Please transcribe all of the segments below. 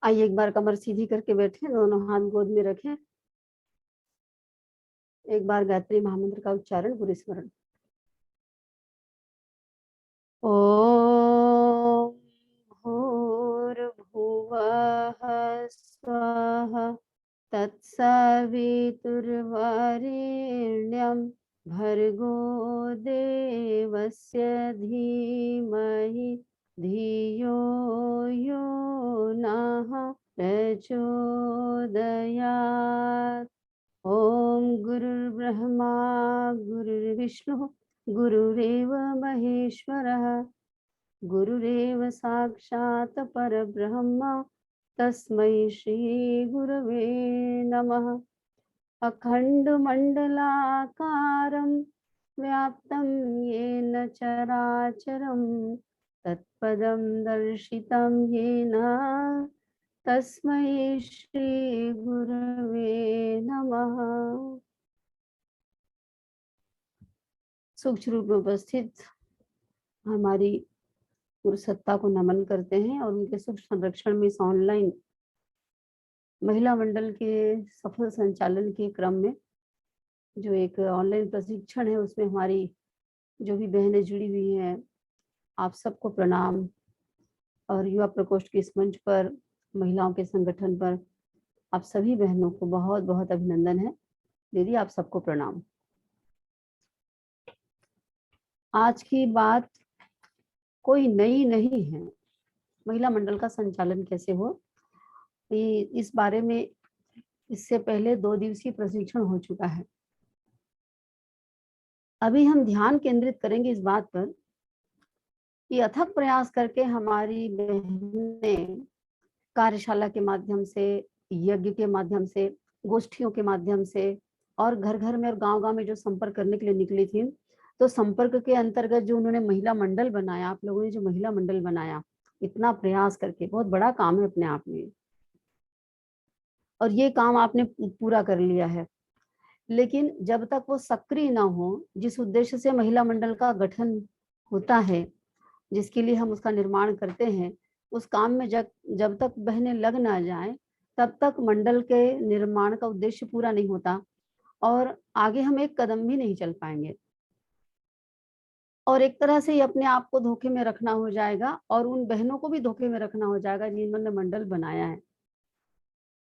आइए एक बार कमर सीधी करके बैठे, दोनों हाथ गोद में रखें। एक बार गायत्री महामंत्र का उच्चारण पूरे स्मरण। ओम भूर्भुवः स्वः तत्सवितुर्वरेण्यं भर्गो देवस्य धीमहि धियो यो नः प्रचोदयात्। ओम गुरुर्ब्रह्मा गुरुर्विष्णु गुरुरेव महेश्वरः गुरुरेव साक्षात् परब्रह्म तस्मै श्री गुरवे नमः। अखण्डमण्डलाकारं व्याप्तं येन चराचरं तत्पदं दर्शितं येन तस्मै श्री गुरवे नमः। सूक्ष्म रूप में उपस्थित हमारी पुरुषसत्ता को नमन करते हैं और उनके सुख संरक्षण में इस ऑनलाइन महिला मंडल के सफल संचालन के क्रम में जो एक ऑनलाइन प्रशिक्षण है उसमें हमारी जो भी बहनें जुड़ी हुई हैं, आप सबको प्रणाम। और युवा प्रकोष्ठ के इस मंच पर महिलाओं के संगठन पर आप सभी बहनों को बहुत बहुत अभिनंदन है। दीदी आप सबको प्रणाम। आज की बात कोई नई नहीं है। महिला मंडल का संचालन कैसे हो, इस बारे में इससे पहले 2 दिवसीय प्रशिक्षण हो चुका है। अभी हम ध्यान केंद्रित करेंगे इस बात पर कि अथक प्रयास करके हमारी बहनें कार्यशाला के माध्यम से, यज्ञ के माध्यम से, गोष्ठियों के माध्यम से और घर घर में और गांव गांव में जो संपर्क करने के लिए निकली थी, तो संपर्क के अंतर्गत जो उन्होंने महिला मंडल बनाया, आप लोगों ने जो महिला मंडल बनाया इतना प्रयास करके, बहुत बड़ा काम है अपने आप में, और ये काम आपने पूरा कर लिया है। लेकिन जब तक वो सक्रिय ना हो, जिस उद्देश्य से महिला मंडल का गठन होता है, जिसके लिए हम उसका निर्माण करते हैं, उस काम में जब तक बहनें लग ना जाए तब तक मंडल के निर्माण का उद्देश्य पूरा नहीं होता और आगे हम एक कदम भी नहीं चल पाएंगे। और एक तरह से ये अपने आप को धोखे में रखना हो जाएगा और उन बहनों को भी धोखे में रखना हो जाएगा जिन्होंने मंडल बनाया है,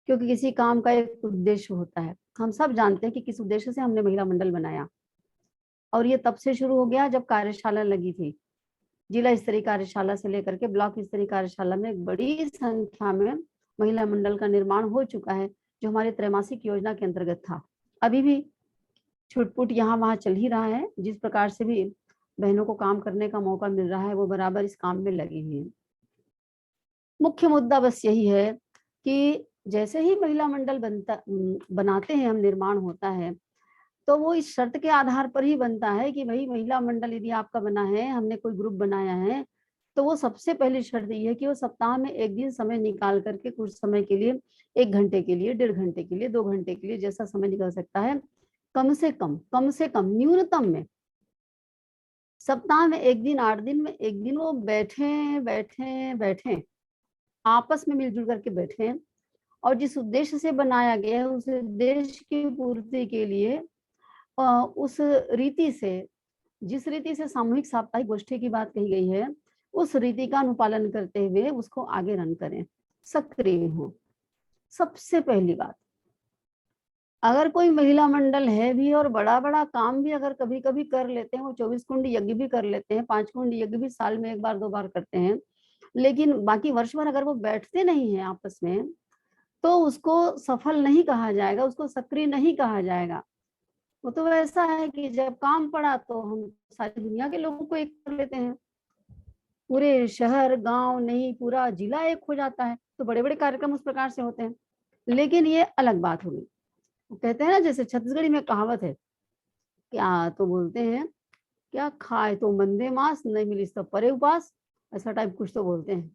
क्योंकि किसी काम का एक उद्देश्य होता है। हम सब जानते हैं कि किस उद्देश्य से हमने महिला मंडल बनाया, और ये तब से शुरू हो गया जब कार्यशाला लगी थी। जिला स्तरीय कार्यशाला से लेकर के ब्लॉक स्तरीय कार्यशाला में एक बड़ी संख्या में महिला मंडल का निर्माण हो चुका है, जो हमारे त्रैमासिक योजना के अंतर्गत था। अभी भी छुटपुट यहाँ वहाँ चल ही रहा है। जिस प्रकार से भी बहनों को काम करने का मौका मिल रहा है, वो बराबर इस काम में लगी हुई है। मुख्य मुद्दा बस यही है कि जैसे ही महिला मंडल बनाते हैं हम, निर्माण होता है, तो वो इस शर्त के आधार पर ही बनता है कि भाई महिला मंडल यदि आपका बना है, हमने कोई ग्रुप बनाया है, तो वो सबसे पहली शर्त ये है कि वो सप्ताह में एक दिन समय निकाल करके कुछ समय के लिए, 1 घंटे के लिए, 1.5 घंटे के लिए, 2 घंटे के लिए, जैसा समय निकल सकता है, कम से कम न्यूनतम में सप्ताह में 1 दिन, 8 दिन में 1 दिन वो बैठे आपस में मिलजुल करके बैठे और जिस उद्देश्य से बनाया गया है उस उद्देश्य की पूर्ति के लिए उस रीति से, जिस रीति से सामूहिक साप्ताहिक गोष्ठी की बात कही गई है, उस रीति का अनुपालन करते हुए उसको आगे रन करें, सक्रिय हो। सबसे पहली बात, अगर कोई महिला मंडल है भी और बड़ा बड़ा काम भी अगर कभी कभी कर लेते हैं, वो 24 कुंड यज्ञ भी कर लेते हैं, 5 कुंड यज्ञ भी साल में 1 बार 2 बार करते हैं, लेकिन बाकी वर्ष भर अगर वो बैठते नहीं है आपस में, तो उसको सफल नहीं कहा जाएगा, उसको सक्रिय नहीं कहा जाएगा। वो तो वैसा है कि जब काम पड़ा तो हम सारी दुनिया के लोगों को एक कर लेते हैं, पूरे शहर गांव नहीं, पूरा जिला एक हो जाता है, तो बड़े बड़े कार्यक्रम उस प्रकार से होते हैं। लेकिन ये अलग बात होगी। कहते हैं ना, जैसे छत्तीसगढ़ी में कहावत है, क्या तो बोलते हैं, क्या खाए तो मंदे मास, नहीं मिली तो परे उपास, ऐसा टाइप कुछ तो बोलते हैं।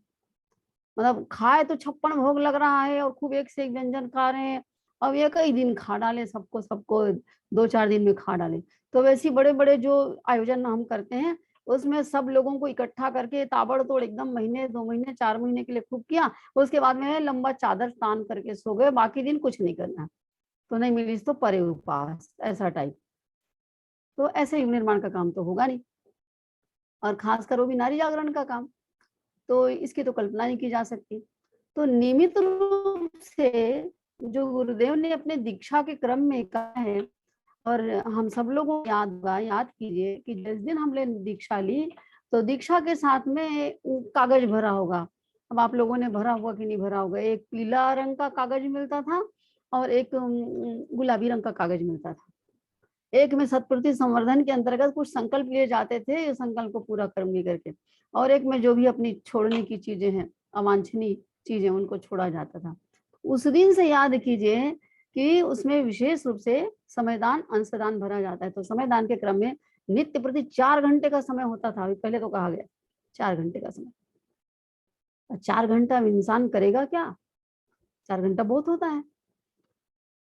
मतलब खाए तो 56 भोग लग रहा है और खूब एक से एक व्यंजन खा रहे हैं, अब ये कई दिन खा डाले, सबको 2-4 दिन में खा डाले। तो वैसे बड़े बड़े जो आयोजन हम करते हैं, उसमें सब लोगों को इकट्ठा करके ताबड़तोड़ एकदम महीने 2 महीने 4 महीने के लिए खूब किया, उसके बाद में लंबा चादर तान करके सो गए, बाकी दिन कुछ नहीं करना, तो नहीं मिली तो परे उपवास, ऐसा टाइप। तो ऐसे युग निर्माण का काम तो होगा नहीं, और खासकर वो भी नारी जागरण का काम, तो इसकी तो कल्पना नहीं की जा सकती। तो नियमित रूप से जो गुरुदेव ने अपने दीक्षा के क्रम में कहा है, और हम सब लोगों को याद होगा, याद कीजिए कि जिस दिन हमने दीक्षा ली तो दीक्षा के साथ में कागज भरा होगा। अब आप लोगों ने भरा हुआ कि नहीं भरा होगा, एक पीला रंग का कागज मिलता था और एक गुलाबी रंग का कागज मिलता था। एक में सतप्रति संवर्धन के अंतर्गत कुछ संकल्प लिए जाते थे, ये संकल्प को पूरा करूंगी करके, और एक में जो भी अपनी छोड़ने की चीजें हैं, अवांछनीय चीजें, उनको छोड़ा जाता था। उस दिन से याद कीजिए कि उसमें विशेष रूप से समयदान अंशदान भरा जाता है। तो समयदान के क्रम में नित्य प्रति 4 घंटे का समय होता था, पहले तो कहा गया 4 घंटे का समय। 4 घंटा इंसान करेगा क्या, 4 घंटा बहुत होता है।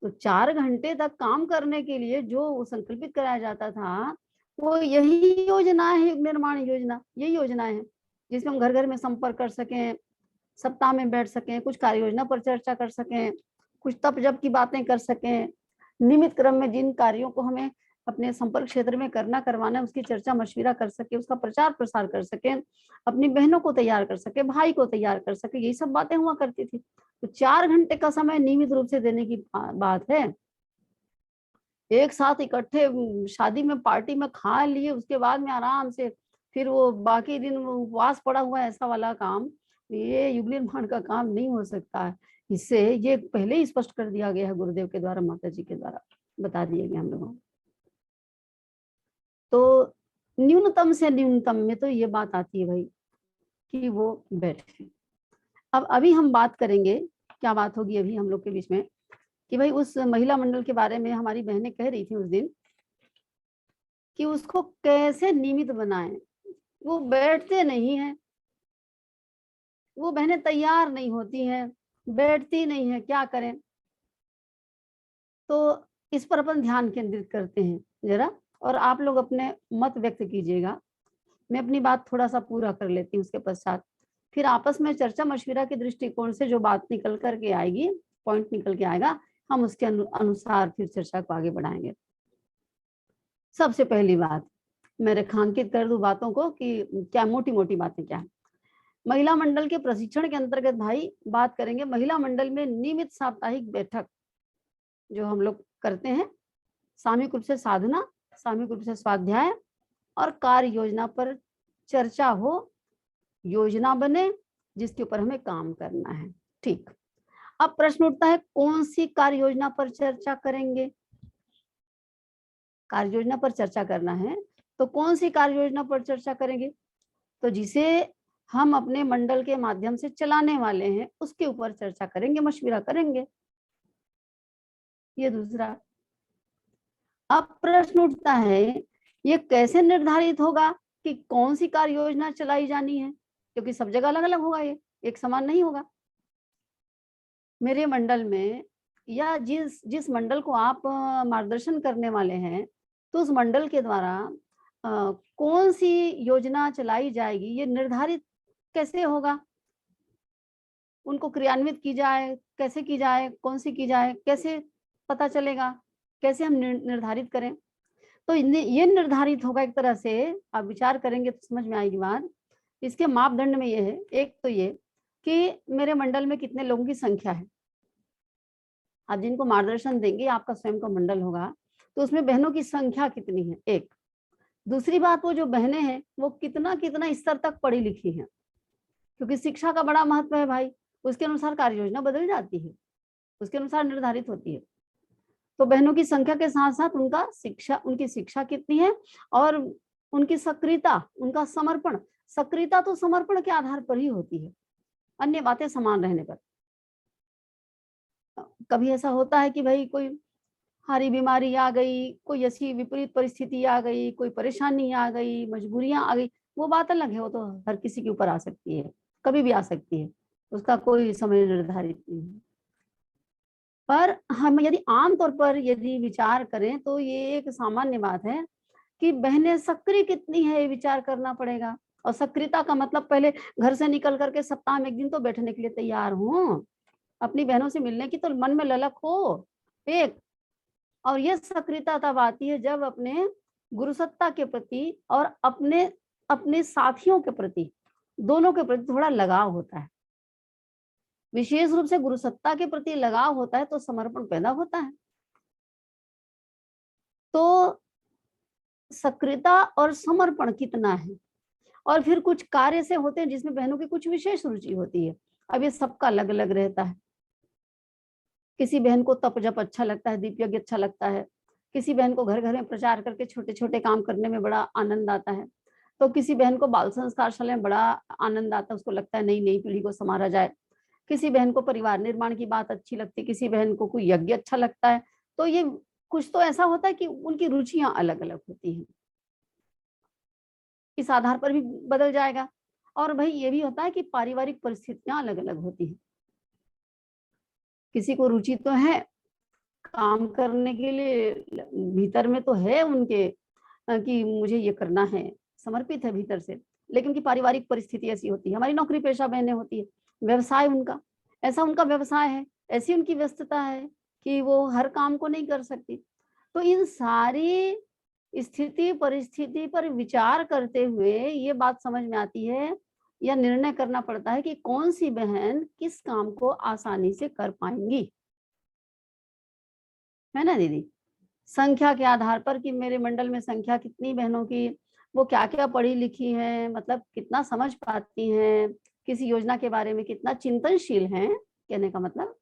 तो 4 घंटे तक काम करने के लिए जो संकल्पित कराया जाता था, वो यही योजना है, युग निर्माण योजना, यही योजना है जिसमें हम घर घर में संपर्क कर सकें, सप्ताह में बैठ सकें, कुछ कार्य योजना पर चर्चा कर सकें, कुछ तप जप की बातें कर सकें, नियमित क्रम में जिन कार्यों को हमें अपने संपर्क क्षेत्र में करना करवाना है उसकी चर्चा मशविरा कर सके, उसका प्रचार प्रसार कर सके, अपनी बहनों को तैयार कर सके, भाई को तैयार कर सके, यही सब बातें हुआ करती थी। तो 4 घंटे का समय नियमित रूप से देने की बात है। एक साथ इकट्ठे शादी में पार्टी में खा लिए, उसके बाद में आराम से फिर वो बाकी दिन उपवास पड़ा हुआ है, ऐसा वाला काम, ये युग निर्माण का काम नहीं हो सकता है। इससे ये पहले ही स्पष्ट कर दिया गया है गुरुदेव के द्वारा, माता जी के द्वारा बता दिए गए हम लोगों को। तो न्यूनतम से न्यूनतम में तो ये बात आती है भाई कि वो बैठे। अब अभी हम बात करेंगे, क्या बात होगी अभी हम लोग के बीच में, कि भाई उस महिला मंडल के बारे में हमारी बहनें कह रही थी उस दिन कि उसको कैसे नियमित बनाएं। वो बैठते नहीं है, वो बहनें तैयार नहीं होती हैं, बैठती नहीं है, क्या करें। तो इस पर अपन ध्यान केंद्रित करते हैं जरा, और आप लोग अपने मत व्यक्त कीजिएगा। मैं अपनी बात थोड़ा सा पूरा कर लेती हूँ, उसके पश्चात फिर आपस में चर्चा मशविरा के दृष्टिकोण से जो बात निकल करके आएगी, पॉइंट निकल के आएगा, हम उसके अनुसार फिर चर्चा को आगे बढ़ाएंगे। सबसे पहली बात, मैं रेखांकित कर दूं बातों को कि क्या मोटी मोटी बातें क्या है। महिला मंडल के प्रशिक्षण के अंतर्गत भाई बात करेंगे महिला मंडल में नियमित साप्ताहिक बैठक जो हम लोग करते हैं, सामूहिक रूप से साधना, सामूहिक रूप से स्वाध्याय और कार्य योजना पर चर्चा हो, योजना बने जिसके ऊपर हमें काम करना है। ठीक, अब प्रश्न उठता है कौन सी कार्य योजना पर चर्चा करेंगे। कार्य योजना पर चर्चा करना है तो कौन सी कार्य योजना पर चर्चा करेंगे, तो जिसे हम अपने मंडल के माध्यम से चलाने वाले हैं उसके ऊपर चर्चा करेंगे, मशविरा करेंगे। ये दूसरा। अब प्रश्न उठता है ये कैसे निर्धारित होगा कि कौन सी कार्य योजना चलाई जानी है, क्योंकि सब जगह अलग अलग होगा, ये एक समान नहीं होगा। मेरे मंडल में या जिस जिस मंडल को आप मार्गदर्शन करने वाले हैं, तो उस मंडल के द्वारा कौन सी योजना चलाई जाएगी ये निर्धारित कैसे होगा, उनको क्रियान्वित की जाए, कैसे की जाए, कौन सी की जाए, कैसे पता चलेगा, कैसे हम निर्धारित करें। तो ये निर्धारित होगा एक तरह से, आप विचार करेंगे तो समझ में आएगी बात। इसके मापदंड में ये है, एक तो ये कि मेरे मंडल में कितने लोगों की संख्या है। आप जिनको मार्गदर्शन देंगे, आपका स्वयं का मंडल होगा, तो उसमें बहनों की संख्या कितनी है, एक। दूसरी बात, वो जो बहनें हैं वो कितना कितना स्तर तक पढ़ी लिखी हैं, क्योंकि शिक्षा का बड़ा महत्व है भाई, उसके अनुसार कार्य योजना बदल जाती है, उसके अनुसार निर्धारित होती है। तो बहनों की संख्या के साथ साथ उनकी शिक्षा कितनी है और उनकी सक्रियता, उनका समर्पण। सक्रियता तो समर्पण के आधार पर ही होती है, अन्य बातें समान रहने पर। कभी ऐसा होता है कि भाई कोई हारी बीमारी आ गई, कोई ऐसी विपरीत परिस्थिति आ गई, कोई परेशानी आ गई, मजबूरियां आ गई, वो बात अलग है, वो तो हर किसी के ऊपर आ सकती है, कभी भी आ सकती है, उसका कोई समय निर्धारित नहीं है। पर हम यदि आमतौर पर यदि विचार करें तो ये एक सामान्य बात है कि बहनें सक्रिय कितनी है, ये विचार करना पड़ेगा। और सक्रियता का मतलब पहले घर से निकल करके सप्ताह में एक दिन तो बैठने के लिए तैयार हूँ, अपनी बहनों से मिलने की तो मन में ललक हो एक। और ये सक्रियता तब आती है जब अपने गुरुसत्ता के प्रति और अपने अपने साथियों के प्रति, दोनों के प्रति थोड़ा लगाव होता है। विशेष रूप से गुरुसत्ता के प्रति लगाव होता है तो समर्पण पैदा होता है। तो सक्रियता और समर्पण कितना है। और फिर कुछ कार्य से होते हैं जिसमें बहनों की कुछ विशेष रुचि होती है। अब ये सबका अलग अलग रहता है। किसी बहन को तप जप अच्छा लगता है, दीप यज्ञ अच्छा लगता है। किसी बहन को घर घर में प्रचार करके छोटे छोटे काम करने में बड़ा आनंद आता है। तो किसी बहन को बाल संस्कारशाला में बड़ा आनंद आता है, उसको लगता है नई नई पीढ़ी को संवारा जाए। किसी बहन को परिवार निर्माण की बात अच्छी लगती है, किसी बहन को कोई यज्ञ अच्छा लगता है। तो ये कुछ तो ऐसा होता है कि उनकी रुचियां अलग अलग होती हैं, इस आधार पर भी बदल जाएगा। और भाई ये भी होता है कि पारिवारिक परिस्थितियां अलग अलग होती हैं। किसी को रुचि तो है काम करने के लिए, भीतर में तो है उनके कि मुझे ये करना है, समर्पित है भीतर से, लेकिन उनकी पारिवारिक परिस्थिति ऐसी होती है। हमारी नौकरी पेशा बहनें होती है, व्यवसाय उनका ऐसा, उनका व्यवसाय है, ऐसी उनकी व्यस्तता है कि वो हर काम को नहीं कर सकती। तो इन सारी स्थिति परिस्थिति पर विचार करते हुए ये बात समझ में आती है या निर्णय करना पड़ता है कि कौन सी बहन किस काम को आसानी से कर पाएंगी, है ना दीदी। संख्या के आधार पर कि मेरे मंडल में संख्या कितनी बहनों की, वो क्या क्या पढ़ी लिखी है, मतलब कितना समझ पाती हैं, किसी योजना के बारे में कितना चिंतनशील हैं, कहने का मतलब।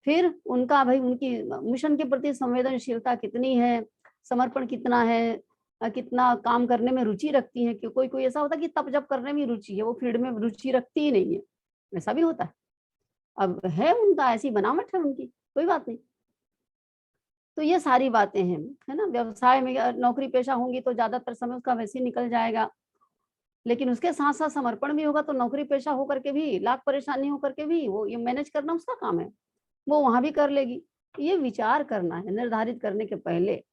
फिर उनका भाई उनकी मिशन के प्रति संवेदनशीलता कितनी है, समर्पण कितना है, कितना काम करने में रुचि रखती हैं। कि कोई कोई ऐसा होता है कि तप जप करने में रुचि है, वो फील्ड में रुचि रखती ही नहीं है, ऐसा भी होता है। अब है उनका ऐसी बनावट है उनकी, कोई बात नहीं। तो ये सारी बातें हैं, है ना। व्यवसाय में नौकरी पेशा होंगी तो ज्यादातर समय उसका वैसे ही निकल जाएगा, लेकिन उसके साथ साथ समर्पण भी होगा तो नौकरी पेशा होकर के भी, लाख परेशानी होकर के भी, वो ये मैनेज करना उसका काम है, वो वहां भी कर लेगी। ये विचार करना है निर्धारित करने के पहले।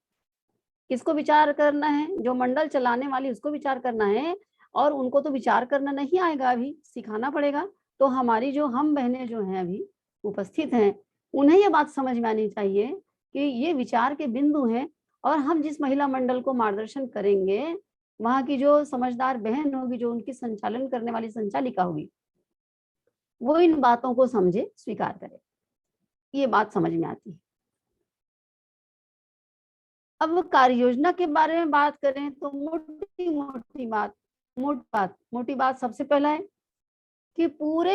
किसको विचार करना है, जो मंडल चलाने वाली उसको विचार करना है। और उनको तो विचार करना नहीं आएगा, अभी सिखाना पड़ेगा। तो हमारी जो हम बहनें जो हैं अभी उपस्थित हैं, उन्हें ये बात समझ में आनी चाहिए कि ये विचार के बिंदु हैं। और हम जिस महिला मंडल को मार्गदर्शन करेंगे, वहां की जो समझदार बहन होगी, जो उनकी संचालन करने वाली संचालिका होगी, वो इन बातों को समझे, स्वीकार करे। ये बात समझ में आती है। अब कार्य योजना के बारे में बात करें तो मोटी बात सबसे पहला है कि पूरे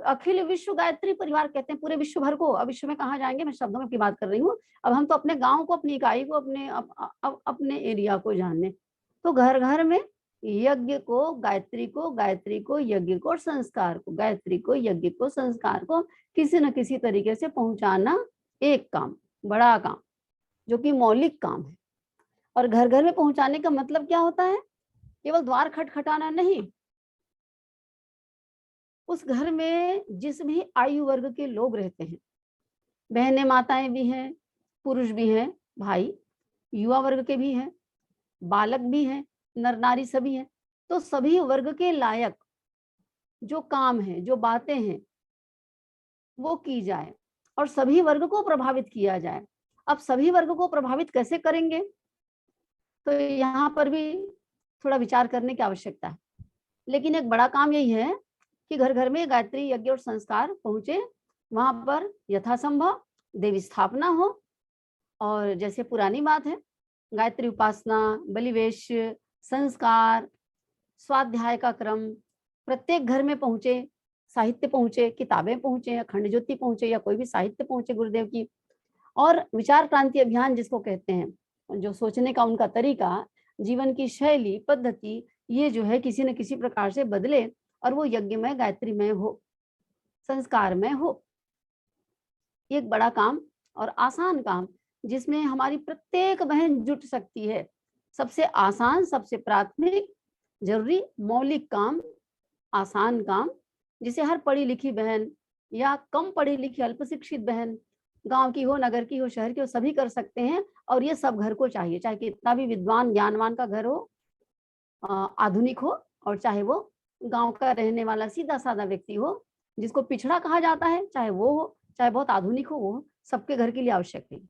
अखिल विश्व गायत्री परिवार कहते हैं, पूरे विश्व भर को, अब विश्व में कहाँ जाएंगे, मैं शब्दों में की बात कर रही हूँ। अब हम तो अपने गांव को, अपनी इकाई को, अपने एरिया को जाने। तो घर घर में यज्ञ को, गायत्री को, गायत्री को यज्ञ को, और संस्कार को, गायत्री को, यज्ञ को, संस्कार को किसी न किसी तरीके से पहुंचाना एक काम, बड़ा काम, जो कि मौलिक काम है। और घर घर में पहुंचाने का मतलब क्या होता है, केवल द्वार खटखटाना नहीं। उस घर में जिस भी आयु वर्ग के लोग रहते हैं, बहनें माताएं भी हैं, पुरुष भी हैं, भाई युवा वर्ग के भी हैं, बालक भी हैं, नर नारी सभी हैं। तो सभी वर्ग के लायक जो काम है, जो बातें हैं, वो की जाए और सभी वर्ग को प्रभावित किया जाए। अब सभी वर्ग को प्रभावित कैसे करेंगे, तो यहाँ पर भी थोड़ा विचार करने की आवश्यकता है। लेकिन एक बड़ा काम यही है कि घर घर में गायत्री यज्ञ और संस्कार पहुंचे, वहां पर यथासंभव देवी स्थापना हो। और जैसे पुरानी बात है, गायत्री उपासना, बलिवेश, संस्कार, स्वाध्याय का क्रम प्रत्येक घर में पहुंचे, साहित्य पहुंचे, किताबें पहुंचे, अखंड ज्योति पहुंचे, या कोई भी साहित्य पहुंचे गुरुदेव की। और विचार क्रांति अभियान जिसको कहते हैं, जो सोचने का उनका तरीका, जीवन की शैली, पद्धति, ये जो है किसी न किसी प्रकार से बदले और वो यज्ञ में, गायत्री में हो, संस्कार में हो। एक बड़ा काम और आसान काम जिसमें हमारी प्रत्येक बहन जुट सकती है। सबसे आसान, सबसे प्राथमिक, जरूरी, मौलिक काम, आसान काम, जिसे हर पढ़ी लिखी बहन या कम पढ़ी लिखी अल्प शिक्षित बहन गांव की हो, नगर की हो, शहर की हो, सभी कर सकते हैं। और ये सब घर को चाहिए, चाहे कितना भी विद्वान ज्ञानवान का घर हो, आधुनिक हो, और चाहे वो गांव का रहने वाला सीधा साधा व्यक्ति हो, जिसको पिछड़ा कहा जाता है, चाहे वो हो, चाहे बहुत आधुनिक हो, वो सबके घर के लिए आवश्यक है।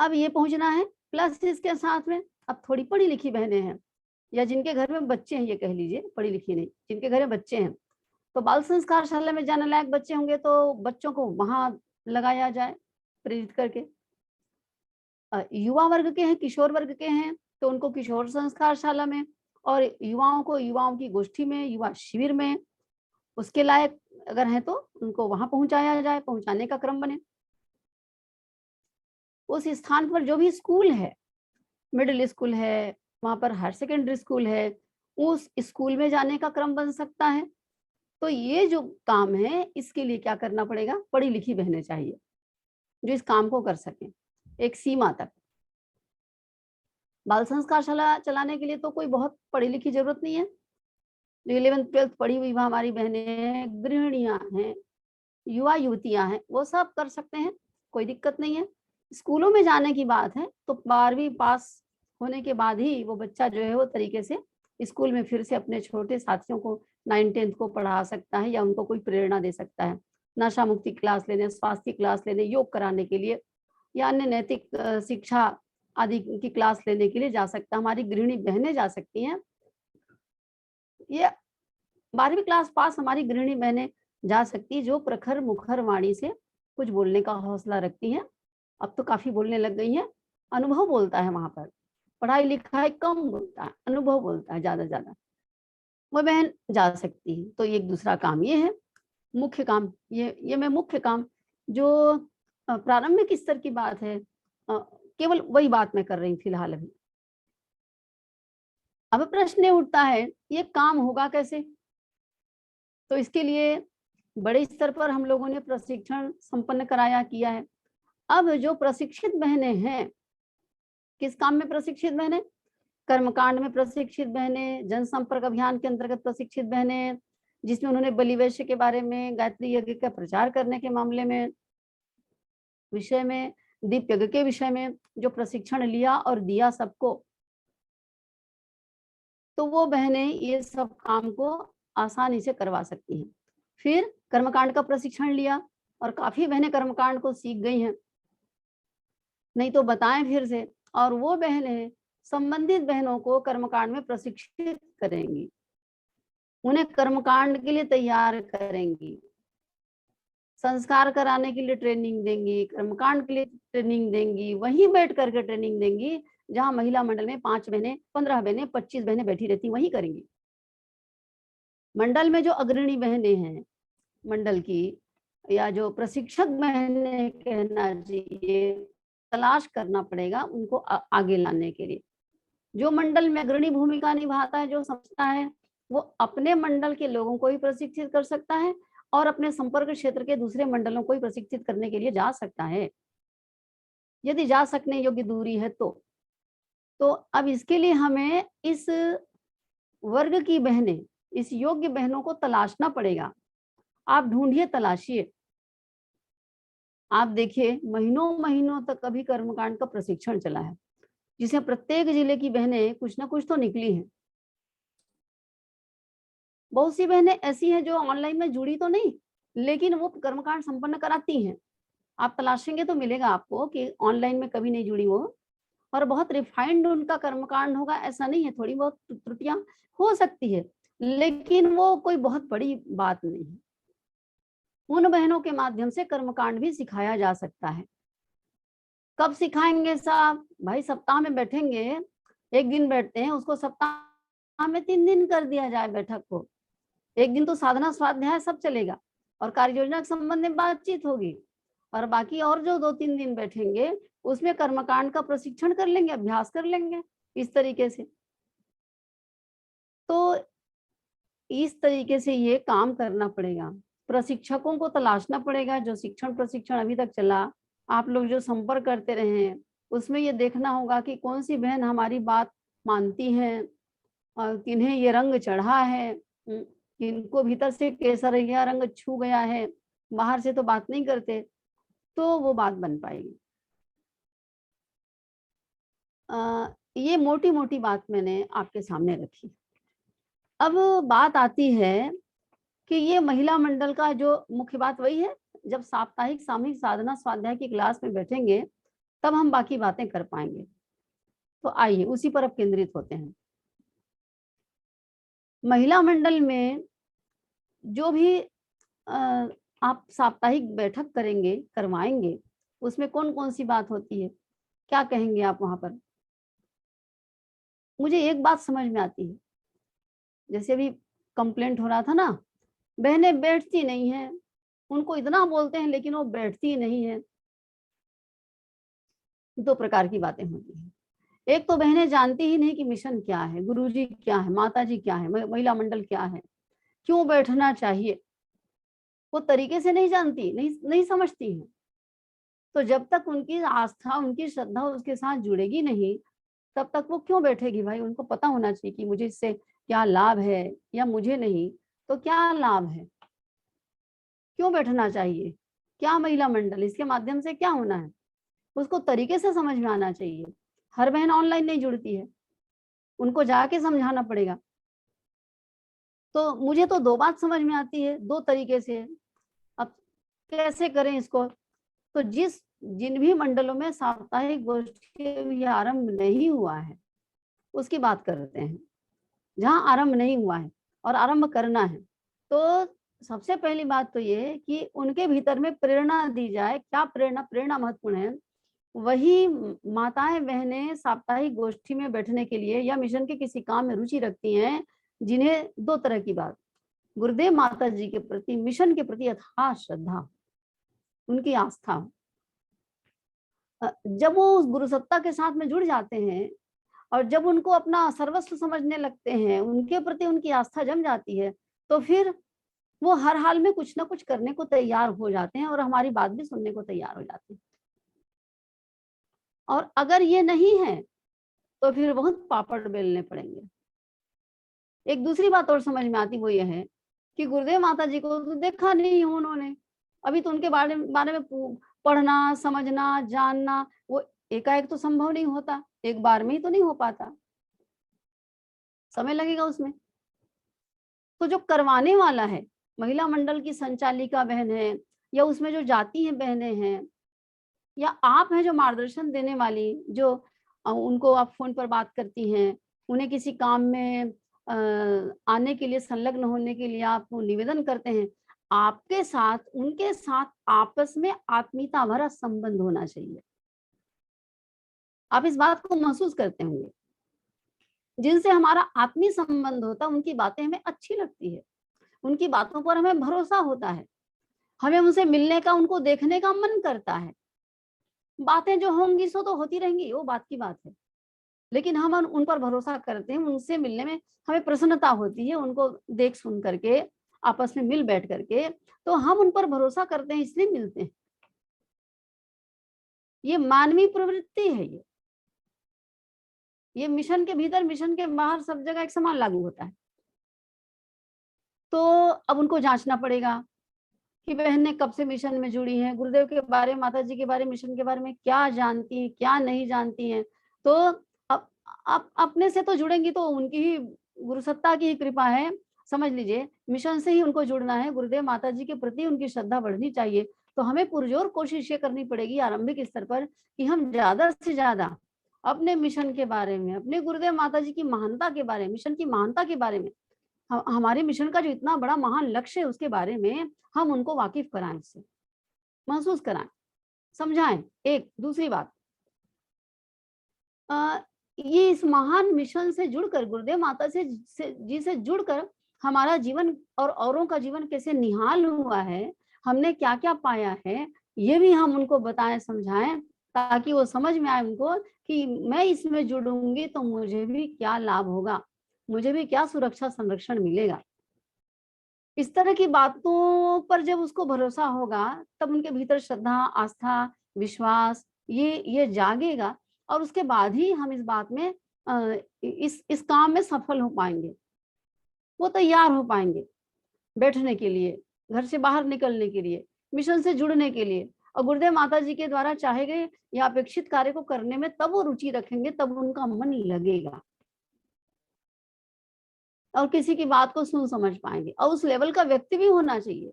अब ये पहुंचना है, प्लस इसके साथ में अब थोड़ी पढ़ी लिखी बहनें हैं, या जिनके घर में बच्चे हैं, ये कह लीजिए, पढ़ी लिखी नहीं, जिनके घर में बच्चे हैं, तो बाल संस्कार शाला में जाने लायक बच्चे होंगे तो बच्चों को वहां लगाया जाए प्रेरित करके। युवा वर्ग के हैं, किशोर वर्ग के हैं, तो उनको किशोर संस्कार शाला में, और युवाओं को युवाओं की गोष्ठी में, युवा शिविर में, उसके लायक अगर हैं तो उनको वहां पहुंचाया जाए, पहुंचाने का क्रम बने। उस स्थान पर जो भी स्कूल है, मिडिल स्कूल है, वहां पर हायर सेकेंडरी स्कूल है, उस स्कूल में जाने का क्रम बन सकता है। तो ये जो काम है, इसके लिए क्या करना पड़ेगा, पढ़ी लिखी बहनें चाहिए जो इस काम को कर सकें एक सीमा तक। बाल संस्कार शाला चलाने के लिए तो कोई बहुत पढ़ी लिखी जरूरत नहीं है, जो 11th-12th पढ़ी हुई हमारी बहनें हैं, गृहिणियां हैं, युवा युवतियां हैं, वो सब कर सकते हैं, कोई दिक्कत नहीं है। स्कूलों में जाने की बात है तो 12वीं पास होने के बाद ही वो बच्चा जो है वो तरीके से स्कूल में फिर से अपने छोटे साथियों को 9th-10th को पढ़ा सकता है, या उनको कोई प्रेरणा दे सकता है, नशा मुक्ति क्लास लेने, स्वास्थ्य क्लास लेने, योग कराने के लिए, या अन्य नैतिक शिक्षा आदि की क्लास लेने के लिए जा सकता है। हमारी गृहिणी बहनें जा सकती हैं। ये 12वीं क्लास पास हमारी गृहिणी बहनें जा सकती है, जो प्रखर मुखर वाणी से कुछ बोलने का हौसला रखती हैं। अब तो काफी बोलने लग गई हैं, अनुभव बोलता है वहां पर, पढ़ाई लिखाई कम बोलता है, अनुभव बोलता है ज्यादा, वो बहन जा सकती है। तो एक दूसरा काम ये है, मुख्य काम ये मैं मुख्य काम जो प्रारंभिक स्तर की बात है, केवल वही बात मैं कर रही हूँ फिलहाल अभी। अब प्रश्न ये उठता है, ये काम होगा कैसे? तो इसके लिए बड़े स्तर पर हम लोगों ने प्रशिक्षण संपन्न कराया किया है। अब जो प्रशिक्षित बहनें हैं, किस काम में प्रशिक्षित बहनें? कर्मकांड में प्रशिक्षित बहनें, जनसंपर्क अभियान के अंतर्गत प्रशिक्षित बहनें, जिसमें उन्होंने बलिवैश्य के बारे में, गायत्री यज्ञ का प्रचार करने के मामले में, विषय में, दीप यज्ञ के विषय में जो प्रशिक्षण लिया और दिया सबको, तो वो बहनें ये सब काम को आसानी से करवा सकती हैं। फिर कर्मकांड का प्रशिक्षण लिया और काफी बहनें कर्मकांड को सीख गई हैं, नहीं तो बताएं फिर से, और वो बहनें संबंधित बहनों को कर्मकांड में प्रशिक्षित करेंगी, उन्हें कर्मकांड के लिए तैयार करेंगी, संस्कार कराने के लिए ट्रेनिंग देंगी, कर्मकांड के लिए ट्रेनिंग देंगी, वहीं बैठ करके ट्रेनिंग देंगी जहां महिला मंडल में 5 बहनें, 15 बहनें, 25 बहनें बैठी रहती, वहीं करेंगी। मंडल में जो अग्रणी बहनें हैं मंडल की, या जो प्रशिक्षक बहनें कहना चाहिए, तलाश करना पड़ेगा उनको आगे लाने के लिए। जो मंडल में अग्रणी भूमिका निभाता है, जो समझता है, वो अपने मंडल के लोगों को ही प्रशिक्षित कर सकता है और अपने संपर्क क्षेत्र के दूसरे मंडलों को ही प्रशिक्षित करने के लिए जा सकता है, यदि जा सकने योग्य दूरी है तो अब इसके लिए हमें इस वर्ग की बहनें, इस योग्य बहनों को तलाशना पड़ेगा। आप ढूंढिए, तलाशिए, आप देखिए महीनों महीनों तक अभी कर्मकांड का प्रशिक्षण चला है, जिसमें प्रत्येक जिले की बहनें कुछ ना कुछ तो निकली हैं। बहुत सी बहनें ऐसी हैं जो ऑनलाइन में जुड़ी तो नहीं, लेकिन वो कर्मकांड संपन्न कराती हैं। आप तलाशेंगे तो मिलेगा आपको कि ऑनलाइन में कभी नहीं जुड़ी वो, और बहुत रिफाइंड उनका कर्मकांड होगा, ऐसा नहीं है, थोड़ी बहुत त्रुटियां हो सकती है, लेकिन वो कोई बहुत बड़ी बात नहीं है। उन बहनों के माध्यम से कर्मकांड भी सिखाया जा सकता है। कब सिखाएंगे साहब? भाई सप्ताह में बैठेंगे, एक दिन बैठते हैं, उसको सप्ताह में 3 दिन कर दिया जाए बैठक को। एक दिन तो साधना स्वाध्याय सब चलेगा और कार्य योजना के संबंध में बातचीत होगी, और बाकी और जो 2-3 दिन बैठेंगे उसमें कर्मकांड का प्रशिक्षण कर लेंगे, अभ्यास कर लेंगे इस तरीके से। तो इस तरीके से ये काम करना पड़ेगा, प्रशिक्षकों को तलाशना पड़ेगा। जो शिक्षण प्रशिक्षण अभी तक चला, आप लोग जो संपर्क करते रहे हैं, उसमें ये देखना होगा कि कौन सी बहन हमारी बात मानती हैं और किन्हें ये रंग चढ़ा है, किनको भीतर से केसरिया रंग छू गया है, बाहर से तो बात नहीं करते, तो वो बात बन पाएगी। ये मोटी मोटी बात मैंने आपके सामने रखी। अब बात आती है कि ये महिला मंडल का जो मुख्य बात वही है, जब साप्ताहिक सामूहिक साधना स्वाध्याय की क्लास में बैठेंगे तब हम बाकी बातें कर पाएंगे। तो आइए उसी पर अब केंद्रित होते हैं। महिला मंडल में जो भी आप साप्ताहिक बैठक करेंगे, करवाएंगे, उसमें कौन कौन सी बात होती है, क्या कहेंगे आप वहां पर? मुझे एक बात समझ में आती है, जैसे अभी कंप्लेंट हो रहा था ना, बहनें बैठती नहीं हैं, उनको इतना बोलते हैं लेकिन वो बैठती नहीं है। दो प्रकार की बातें होती हैं। एक तो बहनें जानती ही नहीं कि मिशन क्या है, गुरुजी क्या है, माताजी क्या है, महिला मंडल क्या है, क्यों बैठना चाहिए, वो तरीके से नहीं जानती, नहीं समझती हैं। तो जब तक उनकी आस्था, उनकी श्रद्धा उसके साथ जुड़ेगी नहीं, तब तक वो क्यों बैठेगी भाई? उनको पता होना चाहिए कि मुझे इससे क्या लाभ है, या मुझे नहीं तो क्या लाभ है, क्यों बैठना चाहिए, क्या महिला मंडल, इसके माध्यम से क्या होना है, उसको तरीके से समझ में आना चाहिए। हर बहन ऑनलाइन नहीं जुड़ती है, उनको जाके समझाना पड़ेगा। तो मुझे तो दो बात समझ में आती है, दो तरीके से। अब कैसे करें इसको? तो जिन भी मंडलों में साप्ताहिक गोष्ठी आरंभ नहीं हुआ है उसकी बात करते हैं। जहां आरंभ नहीं हुआ है और आरंभ करना है, तो सबसे पहली बात तो ये कि उनके भीतर में प्रेरणा दी जाए। क्या प्रेरणा? प्रेरणा महत्वपूर्ण है। वही माताएं बहनें साप्ताहिक गोष्ठी में बैठने के लिए या मिशन के किसी काम में रुचि रखती हैं, जिन्हें दो तरह की बात, गुरुदेव माता जी के प्रति, मिशन के प्रति अथाह श्रद्धा, उनकी आस्था। जब वो उस गुरु सत्ता के साथ में जुड़ जाते हैं और जब उनको अपना सर्वस्व समझने लगते हैं, उनके प्रति उनकी आस्था जम जाती है, तो फिर वो हर हाल में कुछ ना कुछ करने को तैयार हो जाते हैं और हमारी बात भी सुनने को तैयार हो जाते हैं। और अगर ये नहीं है तो फिर बहुत पापड़ बेलने पड़ेंगे। एक दूसरी बात और समझ में आती, वो ये है कि गुरुदेव माता जी को तो देखा नहीं उन्होंने, अभी तो उनके बारे में पढ़ना, समझना, जानना वो एकाएक तो संभव नहीं होता, एक बार में ही तो नहीं हो पाता, समय लगेगा उसमें। तो जो करवाने वाला है, महिला मंडल की संचालिका बहन है, या उसमें जो जाती हैं बहनें हैं, या आप हैं जो मार्गदर्शन देने वाली, जो उनको आप फोन पर बात करती हैं, उन्हें किसी काम में आने के लिए, संलग्न होने के लिए आप निवेदन करते हैं, आपके साथ उनके साथ आपस में आत्मीयता भरा संबंध होना चाहिए। आप इस बात को महसूस करते होंगे, जिनसे हमारा आत्मीय संबंध होता है उनकी बातें हमें अच्छी लगती है, उनकी बातों पर हमें भरोसा होता है, हमें उनसे मिलने का, उनको देखने का मन करता है। बातें जो होंगी सो तो होती रहेंगी, वो बात की बात है, लेकिन हम उन पर भरोसा करते हैं, उनसे मिलने में हमें प्रसन्नता होती है, उनको देख सुन करके, आपस में मिल बैठ करके, तो हम उन पर भरोसा करते हैं, इसलिए मिलते हैं। ये मानवीय प्रवृत्ति है। ये मिशन के भीतर, मिशन के बाहर सब जगह एक समान लागू होता है। तो अब उनको जांचना पड़ेगा कि बहनें कब से मिशन में जुड़ी हैं, गुरुदेव के बारे में, माता जी के बारे में, मिशन के बारे में क्या जानती हैं, क्या नहीं जानती हैं। तो अब अपने से तो जुड़ेंगी तो उनकी ही, गुरु सत्ता की ही कृपा है, समझ लीजिए। मिशन से ही उनको जुड़ना है, गुरुदेव माता जी के प्रति उनकी श्रद्धा बढ़नी चाहिए। तो हमें पुरजोर कोशिश ये करनी पड़ेगी आरंभिक स्तर पर कि हम ज्यादा से ज्यादा अपने मिशन के बारे में, अपने गुरुदेव माता जी की महानता के बारे में, मिशन की महानता के बारे में, हमारे मिशन का जो इतना बड़ा महान लक्ष्य है उसके बारे में हम उनको वाकिफ कराएं, इससे महसूस कराएं, समझाएं। एक दूसरी बात, ये इस महान मिशन से जुड़कर, गुरुदेव माता जी से जुड़कर हमारा जीवन और औरों का जीवन कैसे निहाल हुआ है, हमने क्या क्या पाया है, ये भी हम उनको बताएं, समझाएं, ताकि वो समझ में आए उनको कि मैं इसमें जुड़ूंगी तो मुझे भी क्या लाभ होगा, मुझे भी क्या सुरक्षा संरक्षण मिलेगा। इस तरह की बातों पर जब उसको भरोसा होगा, तब उनके भीतर श्रद्धा, आस्था, विश्वास ये जागेगा, और उसके बाद ही हम इस बात में, इस काम में सफल हो पाएंगे, वो तैयार हो पाएंगे बैठने के लिए, घर से बाहर निकलने के लिए। मिशन से जुड़ने के लिए, और गुरुदेव माता जी के द्वारा चाहे गए या अपेक्षित कार्य को करने में तब वो रुचि रखेंगे, तब उनका मन लगेगा और किसी की बात को सुन समझ पाएंगे। और उस लेवल का व्यक्ति भी होना चाहिए।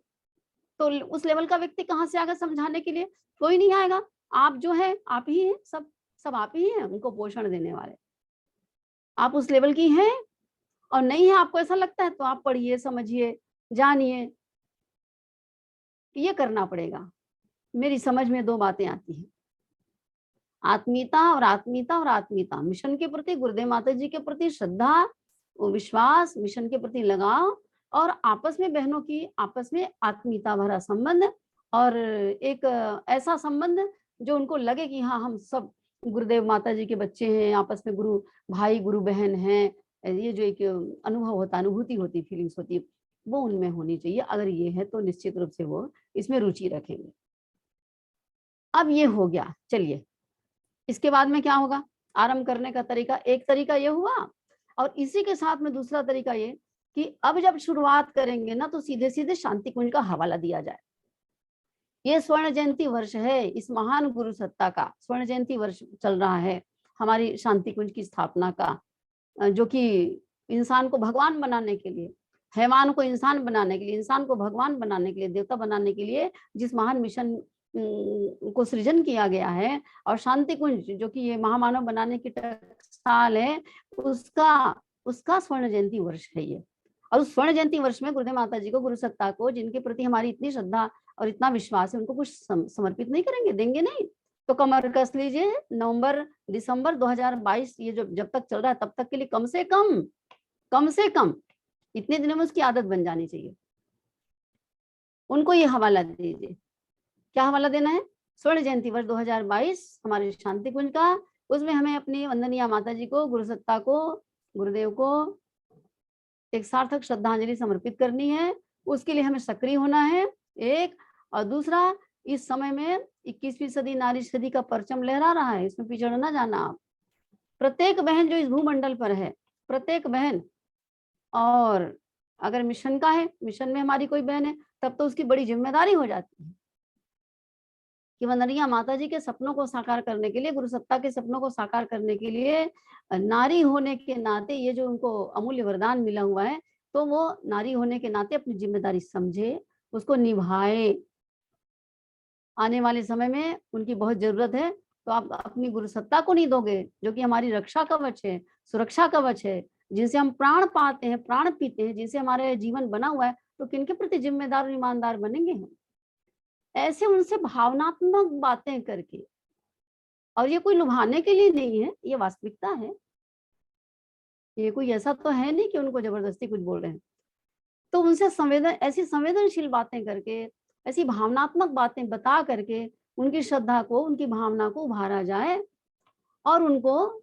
तो उस लेवल का व्यक्ति कहाँ से आएगा समझाने के लिए? कोई नहीं आएगा। आप जो है आप ही हैं, सब सब आप ही हैं उनको पोषण देने वाले। आप उस लेवल की हैं और नहीं है, आपको ऐसा लगता है तो आप पढ़िए, समझिए, जानिए। ये करना पड़ेगा। मेरी समझ में 2 बातें आती हैं, आत्मीयता और आत्मीयता और आत्मीयता। मिशन के प्रति, गुरुदेव माता जी के प्रति श्रद्धा, विश्वास, मिशन के प्रति लगाव, और आपस में बहनों की आपस में आत्मीयता भरा संबंध, और एक ऐसा संबंध जो उनको लगे कि हाँ, हम सब गुरुदेव माता जी के बच्चे हैं, आपस में गुरु भाई गुरु बहन हैं। ये जो एक अनुभव होता है, अनुभूति होती, फीलिंग्स होती है, वो उनमें होनी चाहिए। अगर ये है तो निश्चित रूप से वो इसमें रुचि रखेंगे। अब ये हो गया, चलिए इसके बाद में क्या होगा? आरंभ करने का तरीका, एक तरीका ये हुआ, और इसी के साथ में दूसरा तरीका ये कि अब जब शुरुआत करेंगे ना तो सीधे सीधे शांति कुंज का हवाला दिया जाए। ये स्वर्ण जयंती वर्ष है, इस महान गुरु सत्ता का स्वर्ण जयंती वर्ष चल रहा है, हमारी शांति कुंज की स्थापना का, जो कि इंसान को भगवान बनाने के लिए, हैवान को इंसान बनाने के लिए, इंसान को भगवान बनाने के लिए, देवता बनाने के लिए जिस महान मिशन को सृजन किया गया है, और शांति कुंज जो कि ये महामानव बनाने की टकसाल है, उसका उसका स्वर्ण जयंती वर्ष है ये। और उस स्वर्ण जयंती वर्ष में गुरुदेव माता जी को, गुरु सत्ता को, जिनके प्रति हमारी इतनी श्रद्धा और इतना विश्वास है, उनको कुछ समर्पित नहीं करेंगे, देंगे नहीं? तो कमर कस लीजिए, नवंबर दिसंबर 2022 ये जो जब तक चल रहा है तब तक के लिए कम से कम इतने दिनों में उसकी आदत बन जानी चाहिए। उनको ये हवाला दीजिए। क्या हवाला देना है? स्वर्ण जयंती वर्ष 2022 हमारे शांति कुंज का। उसमें हमें अपनी वंदनीय माता जी को, गुरु सत्ता को, गुरुदेव को एक सार्थक श्रद्धांजलि समर्पित करनी है। उसके लिए हमें सक्रिय होना है, एक। और दूसरा, इस समय में 21वीं सदी नारी सदी का परचम लहरा रहा है, इसमें पिछड़ ना जाना आप। प्रत्येक बहन जो इस भूमंडल पर है, प्रत्येक बहन, और अगर मिशन का है, मिशन में हमारी कोई बहन है, तब तो उसकी बड़ी जिम्मेदारी हो जाती है कि वंदनीय माता जी के सपनों को साकार करने के लिए, गुरु सत्ता के सपनों को साकार करने के लिए, नारी होने के नाते ये जो उनको अमूल्य वरदान मिला हुआ है, तो वो नारी होने के नाते अपनी जिम्मेदारी समझे, उसको निभाए। आने वाले समय में उनकी बहुत जरूरत है, तो आप अपनी गुरु सत्ता को नहीं दोगे, जो कि हमारी रक्षा कवच है, सुरक्षा कवच है, जिनसे हम प्राण पाते हैं, प्राण पीते हैं, जिनसे हमारे जीवन बना हुआ है, तो किनके प्रति जिम्मेदार और ईमानदार बनेंगे हम? ऐसे उनसे भावनात्मक बातें करके, और ये कोई लुभाने के लिए नहीं है, ये वास्तविकता है। ये कोई ऐसा तो है नहीं कि उनको जबरदस्ती कुछ बोल रहे हैं। तो उनसे ऐसी संवेदनशील बातें करके, ऐसी भावनात्मक बातें बता करके उनकी श्रद्धा को, उनकी भावना को उभारा जाए और उनको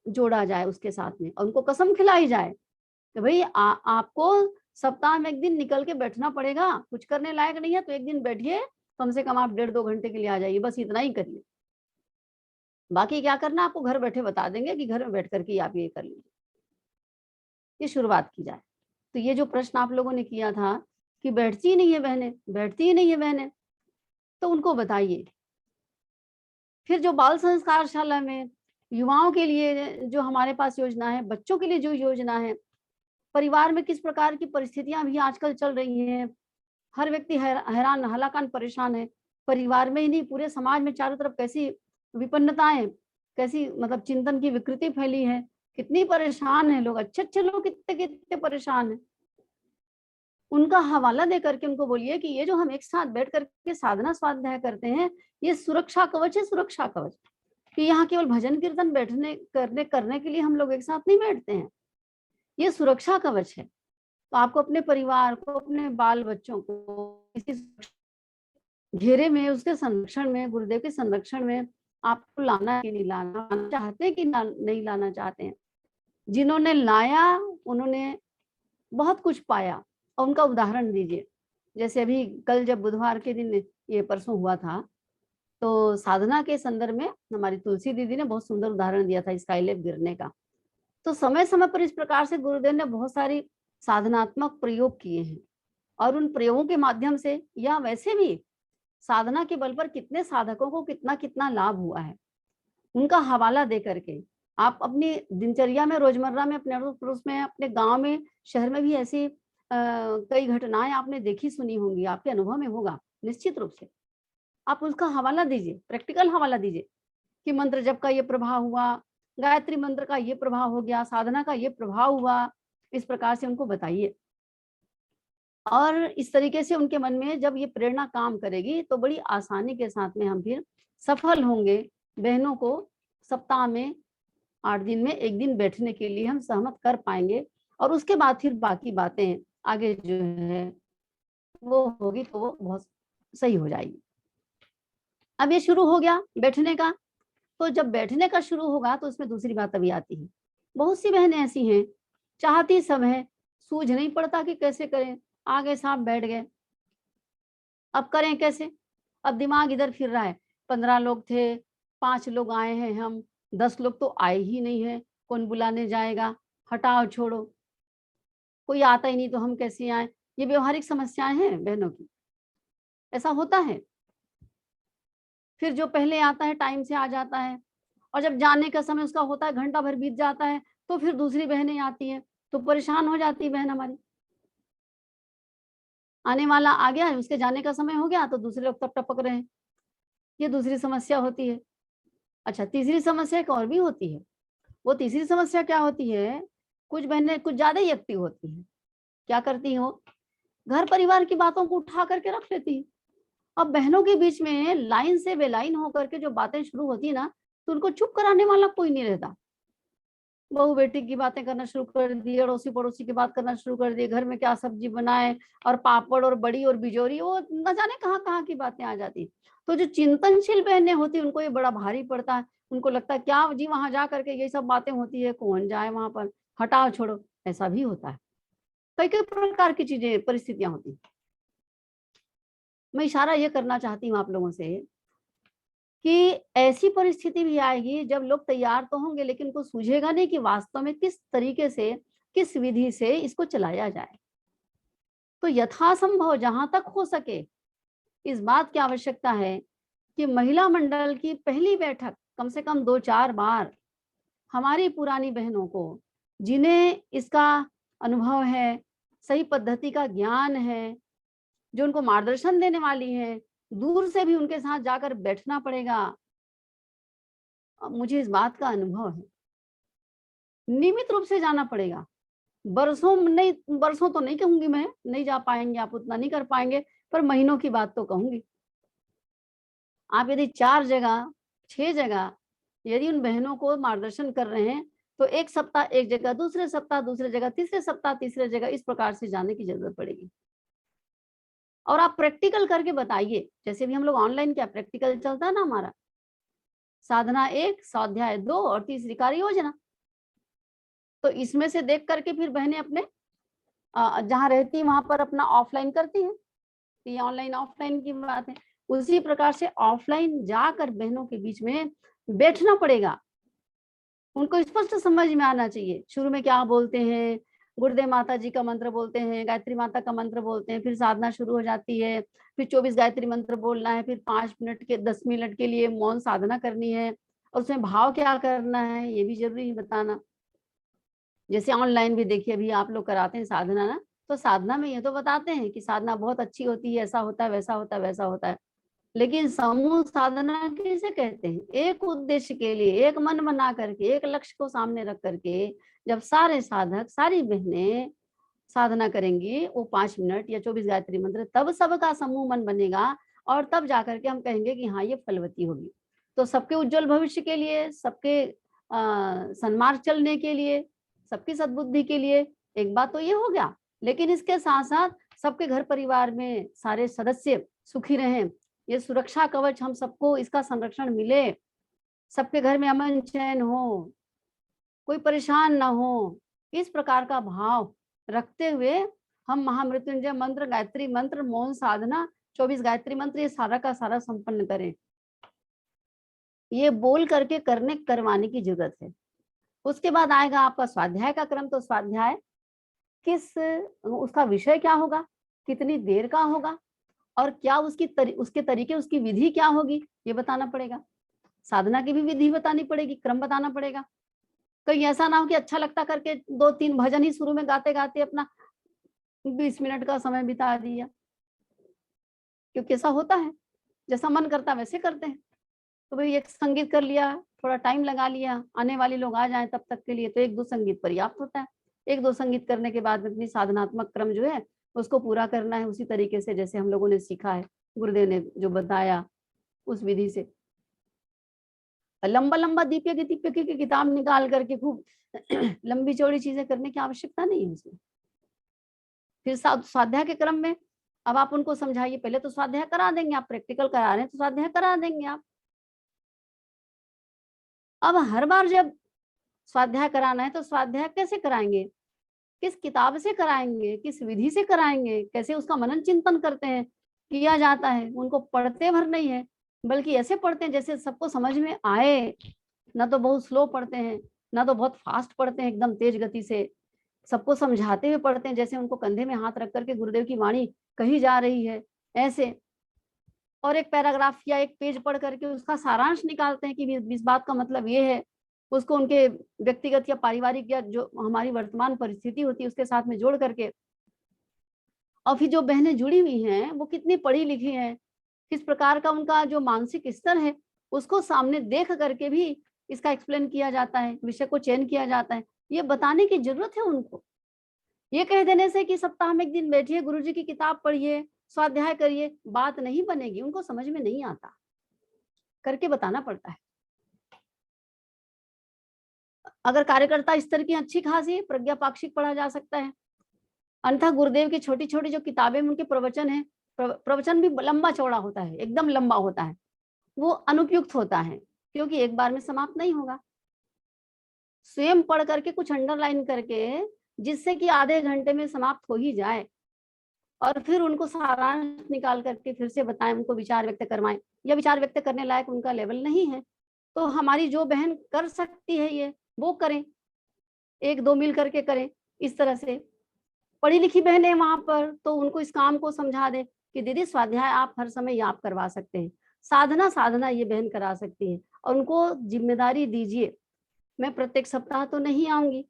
जोड़ा जाए उसके साथ में, और उनको कसम खिलाई जाए कि भाई आपको सप्ताह में 1 दिन निकल के बैठना पड़ेगा। कुछ करने लायक नहीं है तो 1 दिन बैठिए, कम से कम आप 1.5-2 घंटे के लिए आ जाइए, बस इतना ही करिए। बाकी क्या करना आपको घर बैठे बता देंगे कि घर में बैठ करके आप ये कर लीजिए। ये शुरुआत की जाए। तो ये जो प्रश्न आप लोगों ने किया था कि बैठती ही नहीं है बहनें, तो उनको बताइए। फिर जो बाल संस्कार शाला में युवाओं के लिए जो हमारे पास योजना है, बच्चों के लिए जो योजना है, परिवार में किस प्रकार की परिस्थितियां भी आजकल चल रही हैं, हर व्यक्ति हैरान हलाकान परेशान है। परिवार में ही नहीं, पूरे समाज में चारों तरफ कैसी विपन्नताएं, कैसी मतलब चिंतन की विकृति फैली है, कितनी परेशान है लोग, अच्छे लोग कितने कितने परेशान है। उनका हवाला दे करके उनको बोलिए कि ये जो हम एक साथ बैठ करके साधना स्वाध्याय करते हैं, ये सुरक्षा कवच है, सुरक्षा कवच। कि यहाँ केवल भजन कीर्तन बैठने करने के लिए हम लोग एक साथ नहीं बैठते हैं, ये सुरक्षा कवच है। तो आपको अपने परिवार को, अपने बाल बच्चों को इसी घेरे में, उसके संरक्षण में, गुरुदेव के संरक्षण में आपको लाना है कि नहीं लाना चाहते हैं कि नहीं लाना चाहते हैं। जिन्होंने लाया उन्होंने बहुत कुछ पाया, और उनका उदाहरण दीजिए। जैसे अभी कल जब बुधवार के दिन ये परसों हुआ था, तो साधना के संदर्भ में हमारी तुलसी दीदी ने बहुत सुंदर उदाहरण दिया था स्काईलैब गिरने का। तो समय समय पर इस प्रकार से गुरुदेव ने बहुत सारी साधनात्मक प्रयोग किए हैं, और उन प्रयोगों के माध्यम से या वैसे भी साधना के बल पर कितने साधकों को कितना कितना लाभ हुआ है, उनका हवाला दे करके आप अपनी दिनचर्या में, रोजमर्रा में, अपने अड़ोस पड़ोस में, अपने गांव में, शहर में भी ऐसी कई घटनाएं आपने देखी सुनी होंगी, आपके अनुभव में होगा निश्चित रूप से। आप उसका हवाला दीजिए, प्रैक्टिकल हवाला दीजिए कि मंत्र जप का ये प्रभाव हुआ, गायत्री मंत्र का ये प्रभाव हो गया, साधना का ये प्रभाव हुआ, इस प्रकार से उनको बताइए। और इस तरीके से उनके मन में जब ये प्रेरणा काम करेगी तो बड़ी आसानी के साथ में हम फिर सफल होंगे। बहनों को सप्ताह में 8 दिन में 1 दिन बैठने के लिए हम सहमत कर पाएंगे और उसके बाद फिर बाकी बातें आगे जो है वो होगी तो वो बहुत सही हो जाएगी। अब ये शुरू हो गया बैठने का, तो जब बैठने का शुरू होगा तो उसमें दूसरी बात अभी आती है। बहुत सी बहनें ऐसी हैं, चाहती सब है, सूझ नहीं पड़ता कि कैसे करें, आगे साहब बैठ गए, अब करें कैसे? अब दिमाग इधर फिर रहा है, 15 लोग थे, 5 लोग आए हैं, हम 10 लोग तो आए ही नहीं है, कौन बुलाने जाएगा, हटाओ छोड़ो, कोई आता ही नहीं तो हम कैसे आए? ये व्यवहारिक समस्याएं हैं बहनों की, ऐसा होता है। फिर जो पहले आता है टाइम से आ जाता है और जब जाने का समय उसका होता है, घंटा भर बीत जाता है, तो फिर दूसरी बहनें आती हैं, तो परेशान हो जाती है बहन हमारी। आने वाला आ गया, उसके जाने का समय हो गया तो दूसरे लोग तब टपक रहे हैं, ये दूसरी समस्या होती है। अच्छा, तीसरी समस्या एक और भी होती है। वो तीसरी समस्या क्या होती है, कुछ बहनें कुछ ज्यादा ही एक्टिव होती हैं। क्या करती हो, घर परिवार की बातों को उठा करके रख लेती है। अब बहनों के बीच में लाइन से बेलाइन होकर के जो बातें शुरू होती है ना, तो उनको चुप कराने वाला कोई नहीं रहता। बहू बेटी की बातें करना शुरू कर दी, अड़ोसी पड़ोसी की बात करना शुरू कर दी, घर में क्या सब्जी बनाए और पापड़ और बड़ी और बिजोरी, वो न जाने कहाँ कहाँ की बातें आ जाती। तो जो चिंतनशील बहनें होती उनको ये बड़ा भारी पड़ता है। उनको लगता है क्या जी वहां जा करके ये सब बातें होती है, कौन जाए वहां पर, हटाओ छोड़ो, ऐसा भी होता है। कई कई प्रकार की चीजें परिस्थितियां होती। मैं इशारा ये करना चाहती हूँ आप लोगों से कि ऐसी परिस्थिति भी आएगी जब लोग तैयार तो होंगे लेकिन उनको सूझेगा नहीं कि वास्तव में किस तरीके से, किस विधि से इसको चलाया जाए। तो यथासंभव जहां तक हो सके इस बात की आवश्यकता है कि महिला मंडल की पहली बैठक कम से कम 2-4 बार हमारी पुरानी बहनों को, जिन्हें इसका अनुभव है, सही पद्धति का ज्ञान है, जो उनको मार्गदर्शन देने वाली है, दूर से भी उनके साथ जाकर बैठना पड़ेगा। मुझे इस बात का अनुभव है, नियमित रूप से जाना पड़ेगा। बरसों नहीं, बरसों तो नहीं कहूंगी मैं, नहीं जा पाएंगे आप, उतना नहीं कर पाएंगे, पर महीनों की बात तो कहूंगी। आप यदि 4 जगह, 6 जगह यदि उन बहनों को मार्गदर्शन कर रहे हैं तो 1 सप्ताह एक जगह, दूसरे सप्ताह दूसरे जगह, तीसरे सप्ताह तीसरे जगह, इस प्रकार से जाने की जरूरत पड़ेगी। और आप प्रैक्टिकल करके बताइए, जैसे भी हम लोग ऑनलाइन क्या प्रैक्टिकल चलता है ना हमारा, साधना 1, स्वाध्याय 2 और तीसरी कार्य योजना। तो इसमें से देख करके फिर बहनें अपने जहाँ रहती वहां पर अपना ऑफलाइन करती हैं। ये ऑनलाइन ऑफलाइन की बात है। उसी प्रकार से ऑफलाइन जाकर बहनों के बीच में बैठना पड़ेगा। उनको स्पष्ट समझ में आना चाहिए, शुरू में क्या बोलते हैं, गुरुदेव माता जी का मंत्र बोलते हैं, गायत्री माता का मंत्र बोलते हैं, फिर साधना शुरू हो जाती है, फिर 24 गायत्री मंत्र बोलना है, फिर 5 मिनट के 10 मिनट के लिए मौन साधना करनी है और उसमें भाव क्या करना है ये भी जरूरी है बताना। जैसे ऑनलाइन भी देखिए अभी आप लोग कराते हैं साधना ना, तो साधना में ये तो बताते हैं कि साधना बहुत अच्छी होती है, ऐसा होता है, वैसा होता है, वैसा होता है। लेकिन समूह साधना किसे कहते हैं, एक उद्देश्य के लिए, एक मन बना करके, एक लक्ष्य को सामने रख करके जब सारे साधक, सारी बहनें साधना करेंगी, वो 5 मिनट या 24 गायत्री मंत्र, तब सबका समूह मन बनेगा और तब जाकर के हम कहेंगे कि हाँ ये फलवती होगी। तो सबके उज्जवल भविष्य के लिए, सबके सन्मार्ग चलने के लिए, सबकी सद्बुद्धि के लिए एक बात तो ये हो गया, लेकिन इसके साथ साथ सबके घर परिवार में सारे सदस्य सुखी रहें, ये सुरक्षा कवच हम सबको इसका संरक्षण मिले, सबके घर में अमन चैन हो, कोई परेशान ना हो, इस प्रकार का भाव रखते हुए हम महामृत्युंजय मंत्र, गायत्री मंत्र, मौन साधना, 24 गायत्री मंत्र, ये सारा का सारा संपन्न करें। ये बोल करके करने करवाने की जरूरत है। उसके बाद आएगा आपका स्वाध्याय का क्रम। तो स्वाध्याय किस, उसका विषय क्या होगा, कितनी देर का होगा, और क्या उसके तरीके, उसकी विधि क्या होगी ये बताना पड़ेगा। साधना की भी विधि बतानी पड़ेगी, क्रम बताना पड़ेगा। कहीं ऐसा ना हो कि अच्छा लगता करके 2-3 भजन ही शुरू में गाते गाते अपना 20 मिनट का समय बिता दिया, क्योंकि ऐसा होता है, जैसा मन करता वैसे करते हैं। तो भाई एक संगीत कर लिया, थोड़ा टाइम लगा लिया, आने वाले लोग आ जाएं तब तक के लिए, तो 1-2 संगीत पर्याप्त होता है। 1-2 संगीत करने के बाद अपनी साधनात्मक क्रम जो है उसको पूरा करना है उसी तरीके से जैसे हम लोगों ने सीखा है, गुरुदेव ने जो बताया उस विधि से। लंबा लंबा दीप्य की किताब निकाल करके खूब लंबी चौड़ी चीजें करने की आवश्यकता नहीं है उसमें। फिर स्वाध्याय के क्रम में अब आप उनको समझाइए, पहले तो स्वाध्याय करा देंगे, आप प्रैक्टिकल करा रहे हैं तो स्वाध्याय करा देंगे आप। अब हर बार जब स्वाध्याय कराना है तो स्वाध्याय कैसे कराएंगे, किस किताब से कराएंगे, किस विधि से कराएंगे, कैसे उसका मनन चिंतन करते हैं, किया जाता है। उनको पढ़ते भर नहीं है, बल्कि ऐसे पढ़ते हैं जैसे सबको समझ में आए। ना तो बहुत स्लो पढ़ते हैं, ना तो बहुत फास्ट पढ़ते हैं एकदम तेज गति से। सबको समझाते हुए पढ़ते हैं, जैसे उनको कंधे में हाथ रख करके गुरुदेव की वाणी कही जा रही है ऐसे। और एक पैराग्राफ या एक पेज पढ़ करके उसका सारांश निकालते हैं कि इस बात का मतलब ये है। उसको उनके व्यक्तिगत या पारिवारिक या जो हमारी वर्तमान परिस्थिति होती है उसके साथ में जोड़ करके, और फिर जो बहनें जुड़ी हुई हैं वो कितनी पढ़ी लिखी हैं, किस प्रकार का उनका जो मानसिक स्तर है, उसको सामने देख करके भी इसका एक्सप्लेन किया जाता है, विषय को चयन किया जाता है। ये बताने की जरूरत है उनको। ये कह देने से कि सप्ताह में एक दिन बैठिए, गुरुजी की किताब पढ़िए, स्वाध्याय करिए, बात नहीं बनेगी, उनको समझ में नहीं आता, करके बताना पड़ता है। अगर कार्यकर्ता स्तर की अच्छी खासी प्रज्ञा पाक्षिक पढ़ा जा सकता है, अन्यथा गुरुदेव की छोटी छोटी जो किताबें उनके प्रवचन है, प्रवचन भी लंबा चौड़ा होता है, एकदम लंबा होता है, वो अनुपयुक्त होता है, क्योंकि एक बार में समाप्त नहीं होगा। स्वयं पढ़ करके कुछ अंडरलाइन करके, जिससे कि आधे घंटे में समाप्त हो ही जाए, और फिर उनको सारांश निकाल करके फिर से बताएं, उनको विचार व्यक्त करवाएं, या विचार व्यक्त करने लायक उनका लेवल नहीं है तो हमारी जो बहन कर सकती है ये वो करें, 1-2 मिल करके करें। इस तरह से पढ़ी लिखी बहनें वहां पर तो उनको इस काम को समझा दें कि दीदी स्वाध्याय आप हर समय ये आप करवा सकते हैं, साधना ये बहन करा सकती है, और उनको जिम्मेदारी दीजिए, मैं प्रत्येक सप्ताह तो नहीं आऊंगी,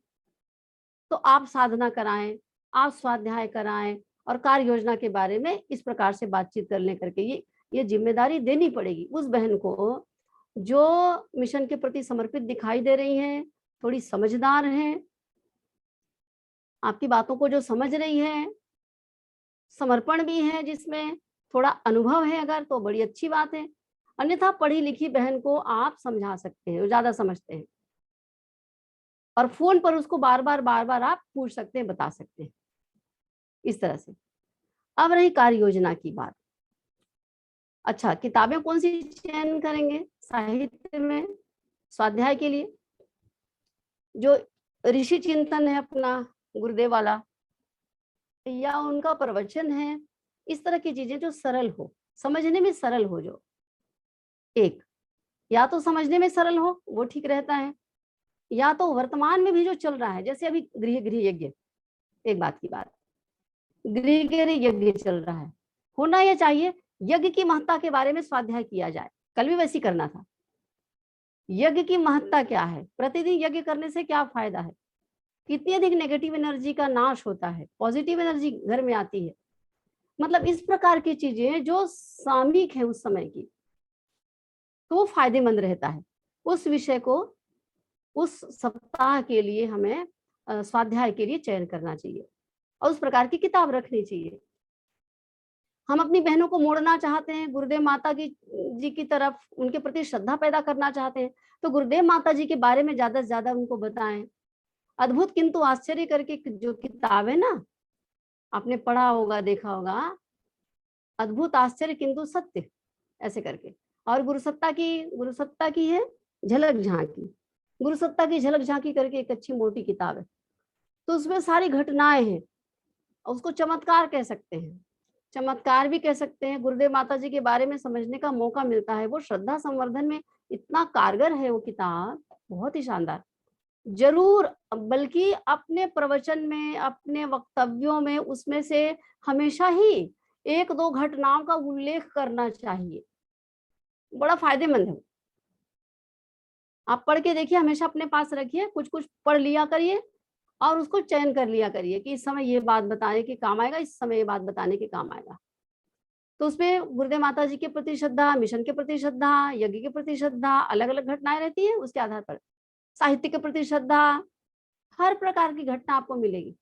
तो आप साधना कराएं, आप स्वाध्याय कराएं, और कार्य योजना के बारे में इस प्रकार से बातचीत करने करके ये जिम्मेदारी देनी पड़ेगी उस बहन को जो मिशन के प्रति समर्पित दिखाई दे रही हैं, थोड़ी समझदार हैं, आपकी बातों को जो समझ रही है, समर्पण भी है, जिसमें थोड़ा अनुभव है अगर, तो बड़ी अच्छी बात है। अन्यथा पढ़ी लिखी बहन को आप समझा सकते हैं, वो ज्यादा समझते हैं, और फोन पर उसको बार बार आप पूछ सकते हैं, बता सकते हैं, इस तरह से। अब रही कार्य योजना की बात। अच्छा, किताबें कौन सी चयन करेंगे साहित्य में स्वाध्याय के लिए? जो ऋषि चिंतन है अपना गुरुदेव वाला, या उनका प्रवचन है, इस तरह की चीजें जो सरल हो, समझने में सरल हो, जो एक या तो समझने में सरल हो वो ठीक रहता है, या तो वर्तमान में भी जो चल रहा है, जैसे अभी गृह यज्ञ, एक बात की बात, गृह यज्ञ चल रहा है, होना यह चाहिए यज्ञ की महत्ता के बारे में स्वाध्याय किया जाए। कल भी वैसी करना था, यज्ञ की महत्ता क्या है, प्रतिदिन यज्ञ करने से क्या फायदा है, कितनी अधिक नेगेटिव एनर्जी का नाश होता है, पॉजिटिव एनर्जी घर में आती है। मतलब इस प्रकार की चीजें जो सामयिक है उस समय की, तो वो फायदेमंद रहता है। उस विषय को उस सप्ताह के लिए हमें स्वाध्याय के लिए चयन करना चाहिए, और उस प्रकार की किताब रखनी चाहिए। हम अपनी बहनों को मोड़ना चाहते हैं गुरुदेव माता जी की तरफ, उनके प्रति श्रद्धा पैदा करना चाहते हैं, तो गुरुदेव माता जी के बारे में ज्यादा से ज्यादा उनको बताएं। अद्भुत किंतु आश्चर्य करके जो किताब है ना, आपने पढ़ा होगा, देखा होगा, अद्भुत आश्चर्य किंतु सत्य, ऐसे करके। और गुरुसत्ता की है झलक झांकी, गुरुसत्ता की झलक झांकी करके एक अच्छी मोटी किताब है, तो उसमें सारी घटनाएं हैं, उसको चमत्कार कह सकते हैं, चमत्कार भी कह सकते हैं। गुरुदेव माता जी के बारे में समझने का मौका मिलता है, वो श्रद्धा संवर्धन में इतना कारगर है वो किताब, बहुत ही शानदार। जरूर, बल्कि अपने प्रवचन में, अपने वक्तव्यों में उसमें से हमेशा ही एक दो घटनाओं का उल्लेख करना चाहिए, बड़ा फायदेमंद है। आप पढ़ के देखिए, हमेशा अपने पास रखिए, कुछ कुछ पढ़ लिया करिए और उसको चयन कर लिया करिए कि इस समय ये बात बताने के काम आएगा, इस समय ये बात बताने के काम आएगा। तो उसमें गुरुदेव माता जी के प्रति श्रद्धा, मिशन के प्रति श्रद्धा, यज्ञ के प्रति श्रद्धा, अलग अलग घटनाएं रहती है, उसके आधार पर साहित्य के प्रति श्रद्धा, हर प्रकार की घटना आपको मिलेगी।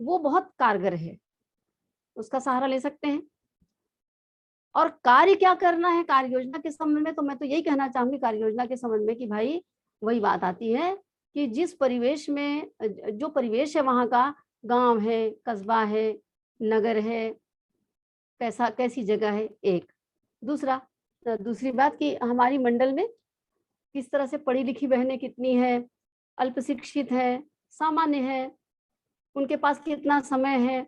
वो बहुत कारगर है, उसका सहारा ले सकते हैं। और कार्य क्या करना है कार्य योजना के संबंध में, तो मैं तो यही कहना चाहूंगी कार्य योजना के संबंध में कि भाई वही बात आती है कि जिस परिवेश में जो परिवेश है वहां का, गांव है, कस्बा है, नगर है, कैसा कैसी जगह है, एक दूसरा दूसरी बात कि हमारी मंडल में किस तरह से पढ़ी लिखी बहनें कितनी है, अल्प शिक्षित है, सामान्य है, उनके पास कितना समय है।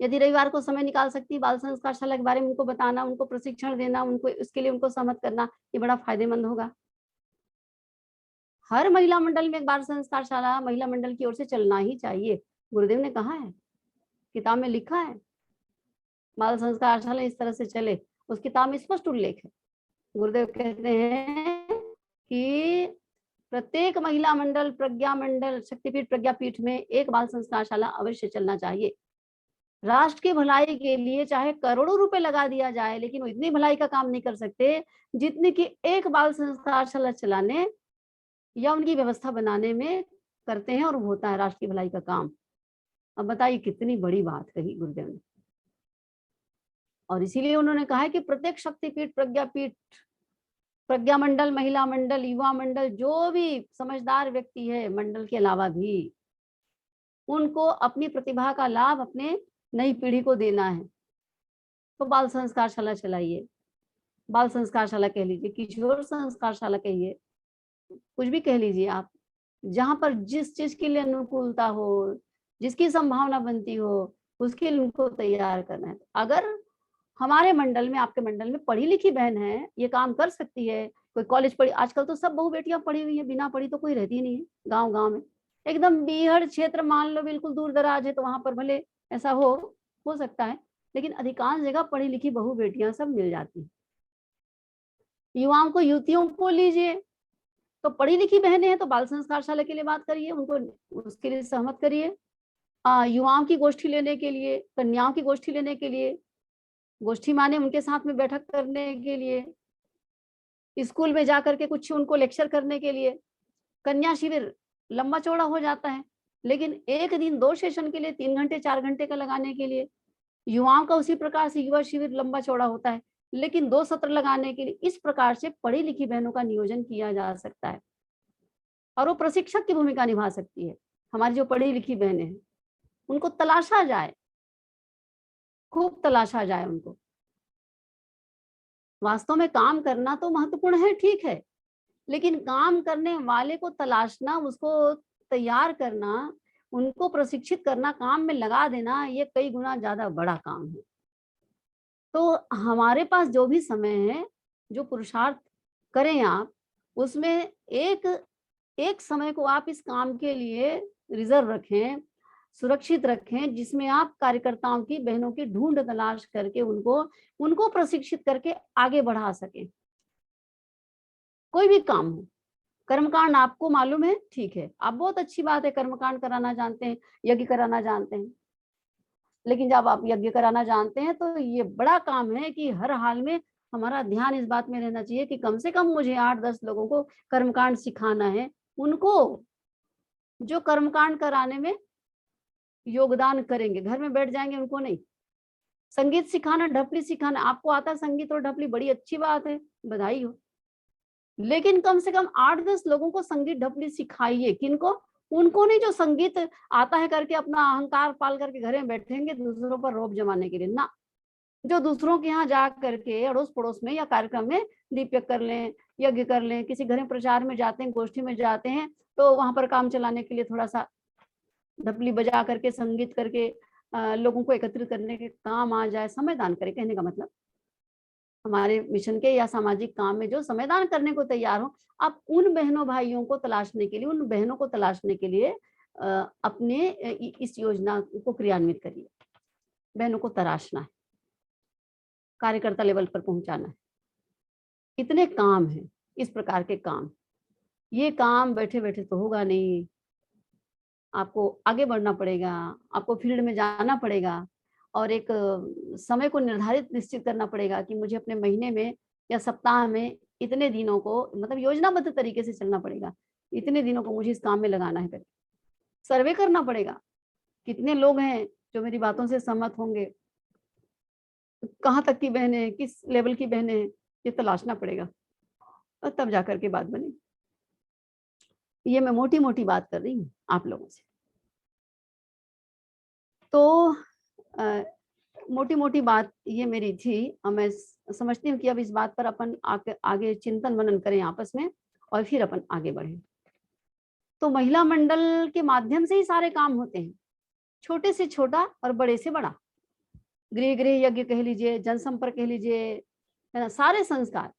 यदि रविवार को समय निकाल सकती बाल संस्कारशाला के बारे में उनको बताना, उनको प्रशिक्षण देना, उनको उसके लिए उनको सहमत करना, ये बड़ा फायदेमंद होगा। हर महिला मंडल में एक बाल संस्कारशाला महिला मंडल की ओर से चलना ही चाहिए। गुरुदेव ने कहा है, किताब में लिखा है, बाल संस्कारशाला इस तरह से चले, उस किताब में स्पष्ट उल्लेख है। गुरुदेव कहते हैं कि प्रत्येक महिला मंडल, प्रज्ञा मंडल, शक्तिपीठ, प्रज्ञापीठ में एक बाल संस्कारशाला अवश्य चलना चाहिए। राष्ट्र की भलाई के लिए चाहे करोड़ों रुपए लगा दिया जाए, लेकिन वो इतनी भलाई का काम नहीं कर सकते जितने की एक बाल संस्कारशाला चलाने या उनकी व्यवस्था बनाने में करते हैं, और वो होता है राष्ट्र की भलाई का काम। अब बताइए कितनी बड़ी बात कही गुरुदेव ने। और इसीलिए उन्होंने कहा है कि प्रत्येक शक्तिपीठ, प्रज्ञापीठ, प्रज्ञा मंडल, महिला मंडल, युवा मंडल, जो भी समझदार व्यक्ति है मंडल के अलावा भी, उनको अपनी प्रतिभा का लाभ अपने नई पीढ़ी को देना है। तो बाल संस्कारशाला चलाइए, बाल संस्कारशाला कह लीजिए, किशोर संस्कारशाला कहिए, कुछ भी कह लीजिए आप, जहां पर जिस चीज के लिए अनुकूलता हो, जिसकी संभावना बनती हो, उसके लिए उनको तैयार करना है। अगर हमारे मंडल में, आपके मंडल में पढ़ी लिखी बहन है, ये काम कर सकती है, कोई कॉलेज पढ़ी, आजकल तो सब बहू बेटियां पढ़ी हुई है, बिना पढ़ी तो कोई रहती नहीं है। गांव गांव में एकदम बीहड़ क्षेत्र मान लो बिल्कुल दूर दराज है, तो वहां पर भले ऐसा हो सकता है, लेकिन अधिकांश जगह पढ़ी लिखी बहू बेटियां सब मिल जाती है। युवाओं को, युवतियों को लीजिए, तो पढ़ी लिखी बहनें हैं तो बाल संस्कारशाला के लिए बात करिए, उनको उसके लिए सहमत करिए। युवाओं की गोष्ठी लेने के लिए, कन्याओं की गोष्ठी लेने के लिए, गोष्ठी माने उनके साथ में बैठक करने के लिए, स्कूल में जाकर के कुछ उनको लेक्चर करने के लिए। कन्या शिविर लंबा चौड़ा हो जाता है, लेकिन एक दिन 2 सेशन के लिए 3 घंटे 4 घंटे का लगाने के लिए। युवाओं का उसी प्रकार से युवा शिविर लंबा चौड़ा होता है, लेकिन 2 सत्र लगाने के लिए। इस प्रकार से पढ़ी लिखी बहनों का नियोजन किया जा सकता है और वो प्रशिक्षक की भूमिका निभा सकती है। हमारी जो पढ़ी लिखी बहनें हैं उनको तलाशा जाए, खूब तलाशा जाए उनको। वास्तव में काम करना तो महत्वपूर्ण है, ठीक है, लेकिन काम करने वाले को तलाशना, उसको तैयार करना, उनको प्रशिक्षित करना, काम में लगा देना, ये कई गुना ज्यादा बड़ा काम है। तो हमारे पास जो भी समय है, जो पुरुषार्थ करें आप, उसमें एक एक समय को आप इस काम के लिए रिजर्व रखें, सुरक्षित रखें, जिसमें आप कार्यकर्ताओं की, बहनों की ढूंढ तलाश करके उनको प्रशिक्षित करके आगे बढ़ा सकें। कोई भी काम हो, कर्मकांड आपको मालूम है, ठीक है, आप बहुत अच्छी बात है, कर्मकांड कराना जानते हैं, यज्ञ कराना जानते हैं, लेकिन जब आप यज्ञ कराना जानते हैं तो ये बड़ा काम है कि हर हाल में हमारा ध्यान इस बात में रहना चाहिए कि कम से कम मुझे 8-10 लोगों को कर्मकांड सिखाना है, उनको जो कर्मकांड कराने में योगदान करेंगे, घर में बैठ जाएंगे उनको नहीं। संगीत सिखाना, ढपली सिखाना, आपको आता है संगीत और ढपली, बड़ी अच्छी बात है, बधाई हो, लेकिन कम से कम 8-10 लोगों को संगीत ढपली सिखाइए। किनको? उनको नहीं जो संगीत आता है करके अपना अहंकार पाल करके घर में बैठेंगे दूसरों पर रौब जमाने के लिए ना, जो दूसरों के यहाँ जा करके अड़ोस पड़ोस में या कार्यक्रम में दीपक कर लें, यज्ञ कर लें, किसी घर में प्रचार में जाते हैं, गोष्ठी में जाते हैं, तो वहां पर काम चलाने के लिए थोड़ा सा ढपली बजा करके, संगीत करके लोगों को एकत्रित करने के काम आ जाए, समय दान करे। कहने का मतलब हमारे मिशन के या सामाजिक काम में जो समयदान करने को तैयार हो, आप उन बहनों भाइयों को तलाशने के लिए, उन बहनों को तलाशने के लिए अपने इस योजना को क्रियान्वित करिए। बहनों को तराशना है, कार्यकर्ता लेवल पर पहुंचाना है। इतने काम हैं, इस प्रकार के काम। ये काम बैठे बैठे तो होगा नहीं, आपको आगे बढ़ना पड़ेगा, आपको फील्ड में जाना पड़ेगा और एक समय को निर्धारित निश्चित करना पड़ेगा कि मुझे अपने महीने में या सप्ताह में इतने दिनों को, मतलब योजनाबद्ध तरीके से चलना पड़ेगा, इतने दिनों को मुझे इस काम में लगाना है। करके सर्वे करना पड़ेगा, कितने लोग हैं जो मेरी बातों से सहमत होंगे, कहाँ तक की बहनें हैं, किस लेवल की बहनें हैं, ये तलाशना पड़ेगा और तब जाकर के बात बनी। ये मैं मोटी मोटी बात कर रही हूँ आप लोगों से। तो मोटी मोटी बात ये मेरी थी और मैं समझती हूँ कि अब इस बात पर अपन आगे चिंतन मनन करें आपस में और फिर अपन आगे बढ़ें। तो महिला मंडल के माध्यम से ही सारे काम होते हैं, छोटे से छोटा और बड़े से बड़ा। गृह गृह यज्ञ कह लीजिए, जनसंपर्क कह लीजिए, है ना, सारे संस्कार,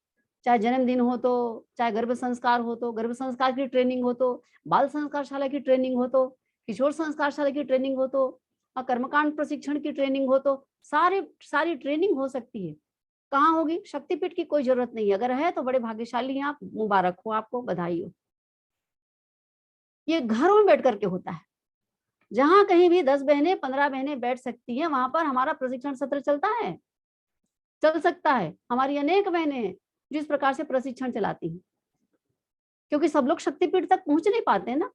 चाहे जन्मदिन हो तो, चाहे गर्भ संस्कार हो तो, गर्भ संस्कार की ट्रेनिंग हो तो, बाल संस्कारशाला की ट्रेनिंग हो तो, किशोर संस्कारशाला की ट्रेनिंग हो तो, कर्मकांड प्रशिक्षण की ट्रेनिंग हो तो, सारी ट्रेनिंग हो सकती है। कहाँ होगी? शक्तिपीठ की कोई जरूरत नहीं है, अगर है तो बड़े भाग्यशाली हैं आप, मुबारक हो आपको, बधाई हो। ये घरों में बैठ करके होता है, जहां कहीं भी 10 बहनें 15 बहनें बैठ सकती हैं, वहां पर हमारा प्रशिक्षण सत्र चलता है, चल सकता है। हमारी अनेक बहनें हैं जिस प्रकार से प्रशिक्षण चलाती हैं, क्योंकि सब लोग शक्तिपीठ तक पहुंच नहीं पाते ना,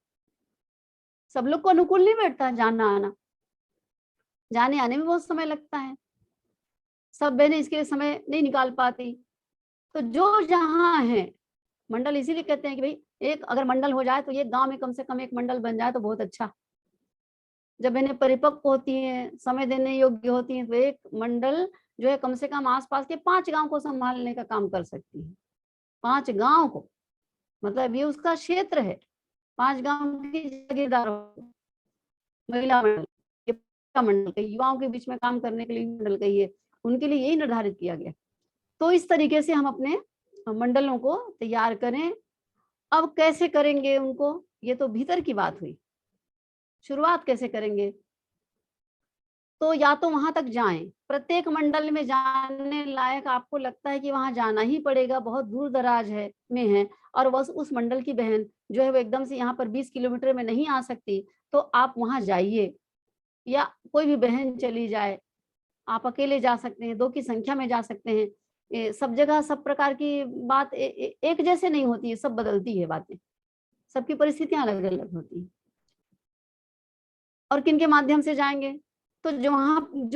सब लोग को अनुकूल नहीं बैठता जाना आना, जाने आने में बहुत समय लगता है, सब बहनें इसके लिए समय नहीं निकाल पाती। तो जो जहां है मंडल, इसीलिए कहते हैं कि भाई एक अगर मंडल हो जाए तो ये गांव में कम से कम एक मंडल बन जाए तो बहुत अच्छा। जब बहनें परिपक्व होती हैं, समय देने योग्य होती हैं, तो एक मंडल जो है कम से कम आसपास के 5 गांव को संभालने का काम कर सकती है। 5 गांव को, मतलब ये उसका क्षेत्र है, 5 गांव की जागीरदार महिला मंडल, ये मंडल के युवाओं के बीच में काम करने के लिए मंडल का ही है, उनके लिए यही निर्धारित किया गया। तो इस तरीके से हम अपने मंडलों को तैयार करें। अब कैसे करेंगे उनको, ये तो भीतर की बात हुई, शुरुआत कैसे करेंगे? तो या तो वहां तक जाएं, प्रत्येक मंडल में जाने लायक आपको लगता है कि वहां जाना ही पड़ेगा, बहुत दूर दराज है में है, और बस उस मंडल की बहन जो है वो एकदम से यहाँ पर 20 किलोमीटर में नहीं आ सकती, तो आप वहां जाइए, या कोई भी बहन चली जाए, आप अकेले जा सकते हैं, 2 की संख्या में जा सकते हैं। सब जगह सब प्रकार की बात एक जैसे नहीं होती है, सब बदलती है बातें, सबकी परिस्थितियां अलग अलग होती हैं। और किन के माध्यम से जाएंगे? तो जो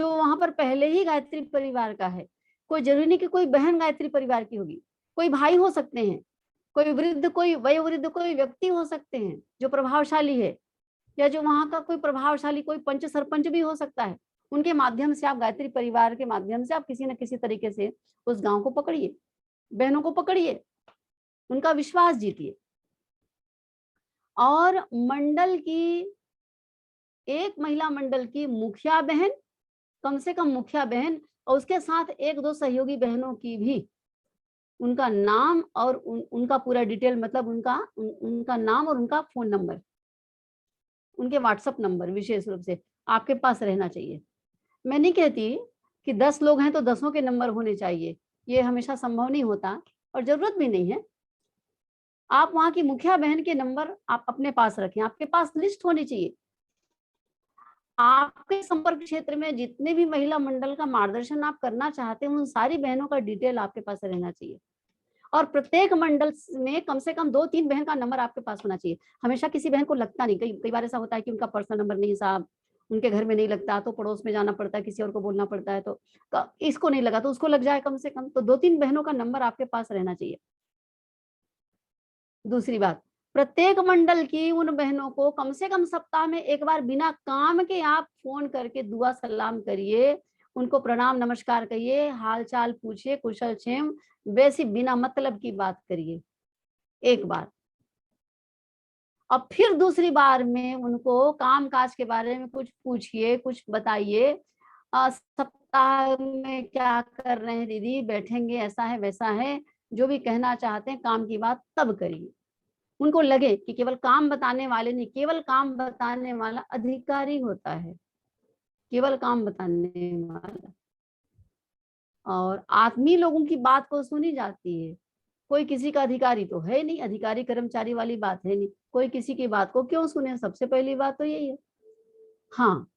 वहां पर पहले ही गायत्री परिवार का है, कोई जरूरी नहीं कि कोई बहन गायत्री परिवार की होगी, कोई भाई हो सकते हैं, कोई वृद्ध, कोई वयोवृद्ध, कोई व्यक्ति हो सकते हैं जो प्रभावशाली है, या जो वहां का कोई प्रभावशाली कोई पंच सरपंच भी हो सकता है। उनके माध्यम से आप, गायत्री परिवार के माध्यम से आप किसी न किसी तरीके से उस गांव को पकड़िए, बहनों को पकड़िए, उनका विश्वास जीतिए। और मंडल की, एक महिला मंडल की मुखिया बहन, कम से कम मुखिया बहन, और उसके साथ 1-2 सहयोगी बहनों की भी, उनका नाम और उनका पूरा डिटेल, मतलब उनका नाम और उनका फोन नंबर, उनके व्हाट्सएप नंबर विशेष रूप से आपके पास रहना चाहिए। मैं नहीं कहती कि 10 लोग हैं तो 10 के नंबर होने चाहिए, ये हमेशा संभव नहीं होता और जरूरत भी नहीं है। आप वहां की मुखिया बहन के नंबर आप अपने पास रखें, आपके पास लिस्ट होनी चाहिए। आपके संपर्क क्षेत्र में जितने भी महिला मंडल का मार्गदर्शन आप करना चाहते हैं, उन सारी बहनों का डिटेल आपके पास रहना चाहिए। और प्रत्येक मंडल में कम से कम 2-3 बहन का नंबर आपके पास होना चाहिए। हमेशा किसी बहन को लगता नहीं, कई बार ऐसा होता है कि उनका पर्सनल नंबर नहीं साहब, उनके घर में नहीं लगता, तो पड़ोस में जाना पड़ता है, किसी और को बोलना पड़ता है, तो इसको नहीं लगा तो उसको लग जाए कम से कम, तो 2-3 बहनों का नंबर आपके पास रहना चाहिए। दूसरी बात, प्रत्येक मंडल की उन बहनों को कम से कम सप्ताह में एक बार बिना काम के आप फोन करके दुआ सलाम करिए, उनको प्रणाम नमस्कार करिए, हाल चाल पूछिए, कुशल क्षेम, वैसी बिना मतलब की बात करिए एक बार। अब फिर दूसरी बार में उनको काम काज के बारे में कुछ पूछिए, कुछ बताइए, सप्ताह में क्या कर रहे हैं दीदी, बैठेंगे, ऐसा है वैसा है, जो भी कहना चाहते हैं काम की बात तब करिए। उनको लगे कि केवल काम बताने वाले नहीं, केवल काम बताने वाला अधिकारी होता है, केवल काम बताने वाला। और आत्मीय लोगों की बात को सुनी जाती है। कोई किसी का अधिकारी तो है नहीं, अधिकारी कर्मचारी वाली बात है नहीं, कोई किसी की बात को क्यों सुने, सबसे पहली बात तो यही है। हाँ,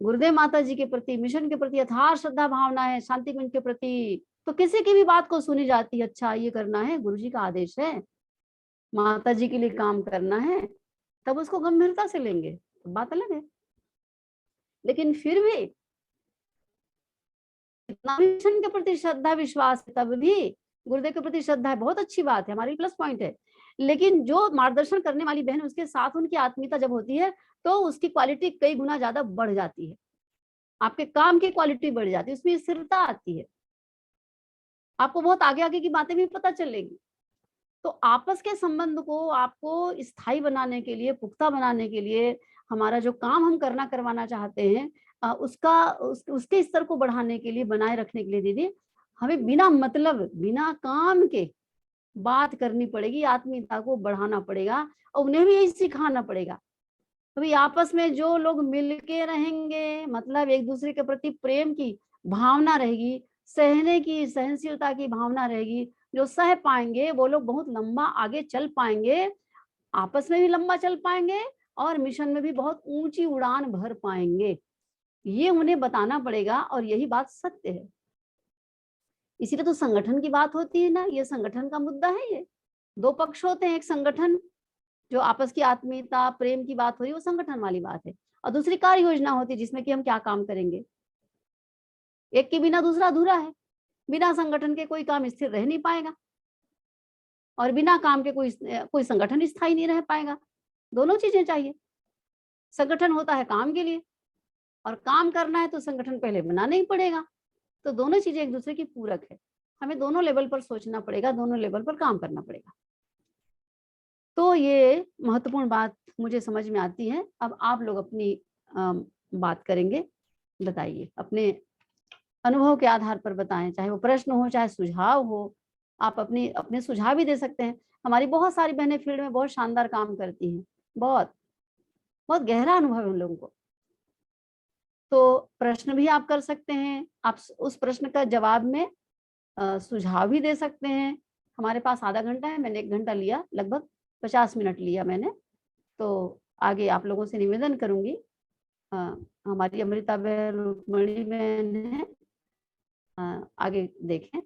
गुरुदेव माता जी के प्रति, मिशन के प्रति अथाह श्रद्धा भावना है, शांति कुंज के प्रति, तो किसी की भी बात को सुनी जाती है। अच्छा ये करना है, गुरु जी का आदेश है, माता जी के लिए काम करना है, तब उसको गंभीरता से लेंगे, तो बात अलग है। लेकिन फिर भी इतना भी मिशन के प्रति श्रद्धा विश्वास है, तब भी गुरुदेव के प्रति श्रद्धा है, बहुत अच्छी बात है, हमारी प्लस पॉइंट है। लेकिन जो मार्गदर्शन करने वाली बहन, उसके साथ उनकी आत्मीयता जब होती है, तो उसकी क्वालिटी कई गुना ज्यादा बढ़ जाती है, आपके काम की क्वालिटी बढ़ जाती है, उसमें स्थिरता आती है, आपको बहुत आगे आगे की बातें भी पता चलेगी। तो आपस के संबंध को आपको स्थायी बनाने के लिए, पुख्ता बनाने के लिए, हमारा जो काम हम करना करवाना चाहते हैं, उसके स्तर को बढ़ाने के लिए, बनाए रखने के लिए दीदी, हमें बिना मतलब, बिना काम के बात करनी पड़ेगी, आत्मीयता को बढ़ाना पड़ेगा, और उन्हें भी यही सिखाना पड़ेगा। अभी आपस में जो लोग मिलके रहेंगे, मतलब एक दूसरे के प्रति प्रेम की भावना रहेगी, सहने की, सहनशीलता की भावना रहेगी, जो सह पाएंगे वो लोग बहुत लंबा आगे चल पाएंगे, आपस में भी लंबा चल पाएंगे, और मिशन में भी बहुत ऊंची उड़ान भर पाएंगे। ये उन्हें बताना पड़ेगा, और यही बात सत्य है। इसीलिए तो संगठन की बात होती है ना, ये संगठन का मुद्दा है। ये दो पक्ष होते हैं, एक संगठन जो आपस की आत्मीयता प्रेम की बात हो रही है, वो संगठन वाली बात है, और दूसरी कार्य योजना होती है जिसमें कि हम क्या काम करेंगे। एक के बिना दूसरा अधूरा है, बिना संगठन के कोई काम स्थिर रह नहीं पाएगा, और बिना काम के कोई संगठन स्थायी नहीं रह पाएगा। दोनों चीजें चाहिए। संगठन होता है काम के लिए, और काम करना है तो संगठन पहले बनाना ही पड़ेगा। तो दोनों चीजें एक दूसरे की पूरक है, हमें दोनों लेवल पर सोचना पड़ेगा, दोनों लेवल पर काम करना पड़ेगा। तो ये महत्वपूर्ण बात मुझे समझ में आती है। अब आप लोग अपनी बात करेंगे, बताइए, अपने अनुभव के आधार पर बताएं, चाहे वो प्रश्न हो चाहे सुझाव हो, आप अपने सुझाव भी दे सकते हैं। हमारी बहुत सारी बहनें फील्ड में बहुत शानदार काम करती हैं, बहुत बहुत गहरा अनुभव है उन लोगों को। तो प्रश्न भी आप कर सकते हैं, आप उस प्रश्न का जवाब में सुझाव भी दे सकते हैं। हमारे पास आधा घंटा है, मैंने 1 घंटा लिया, लगभग 50 मिनट लिया मैंने। तो आगे आप लोगों से निवेदन करूंगी, हमारी अमृता बहन, रुक्मणी बहन है, आगे देखें।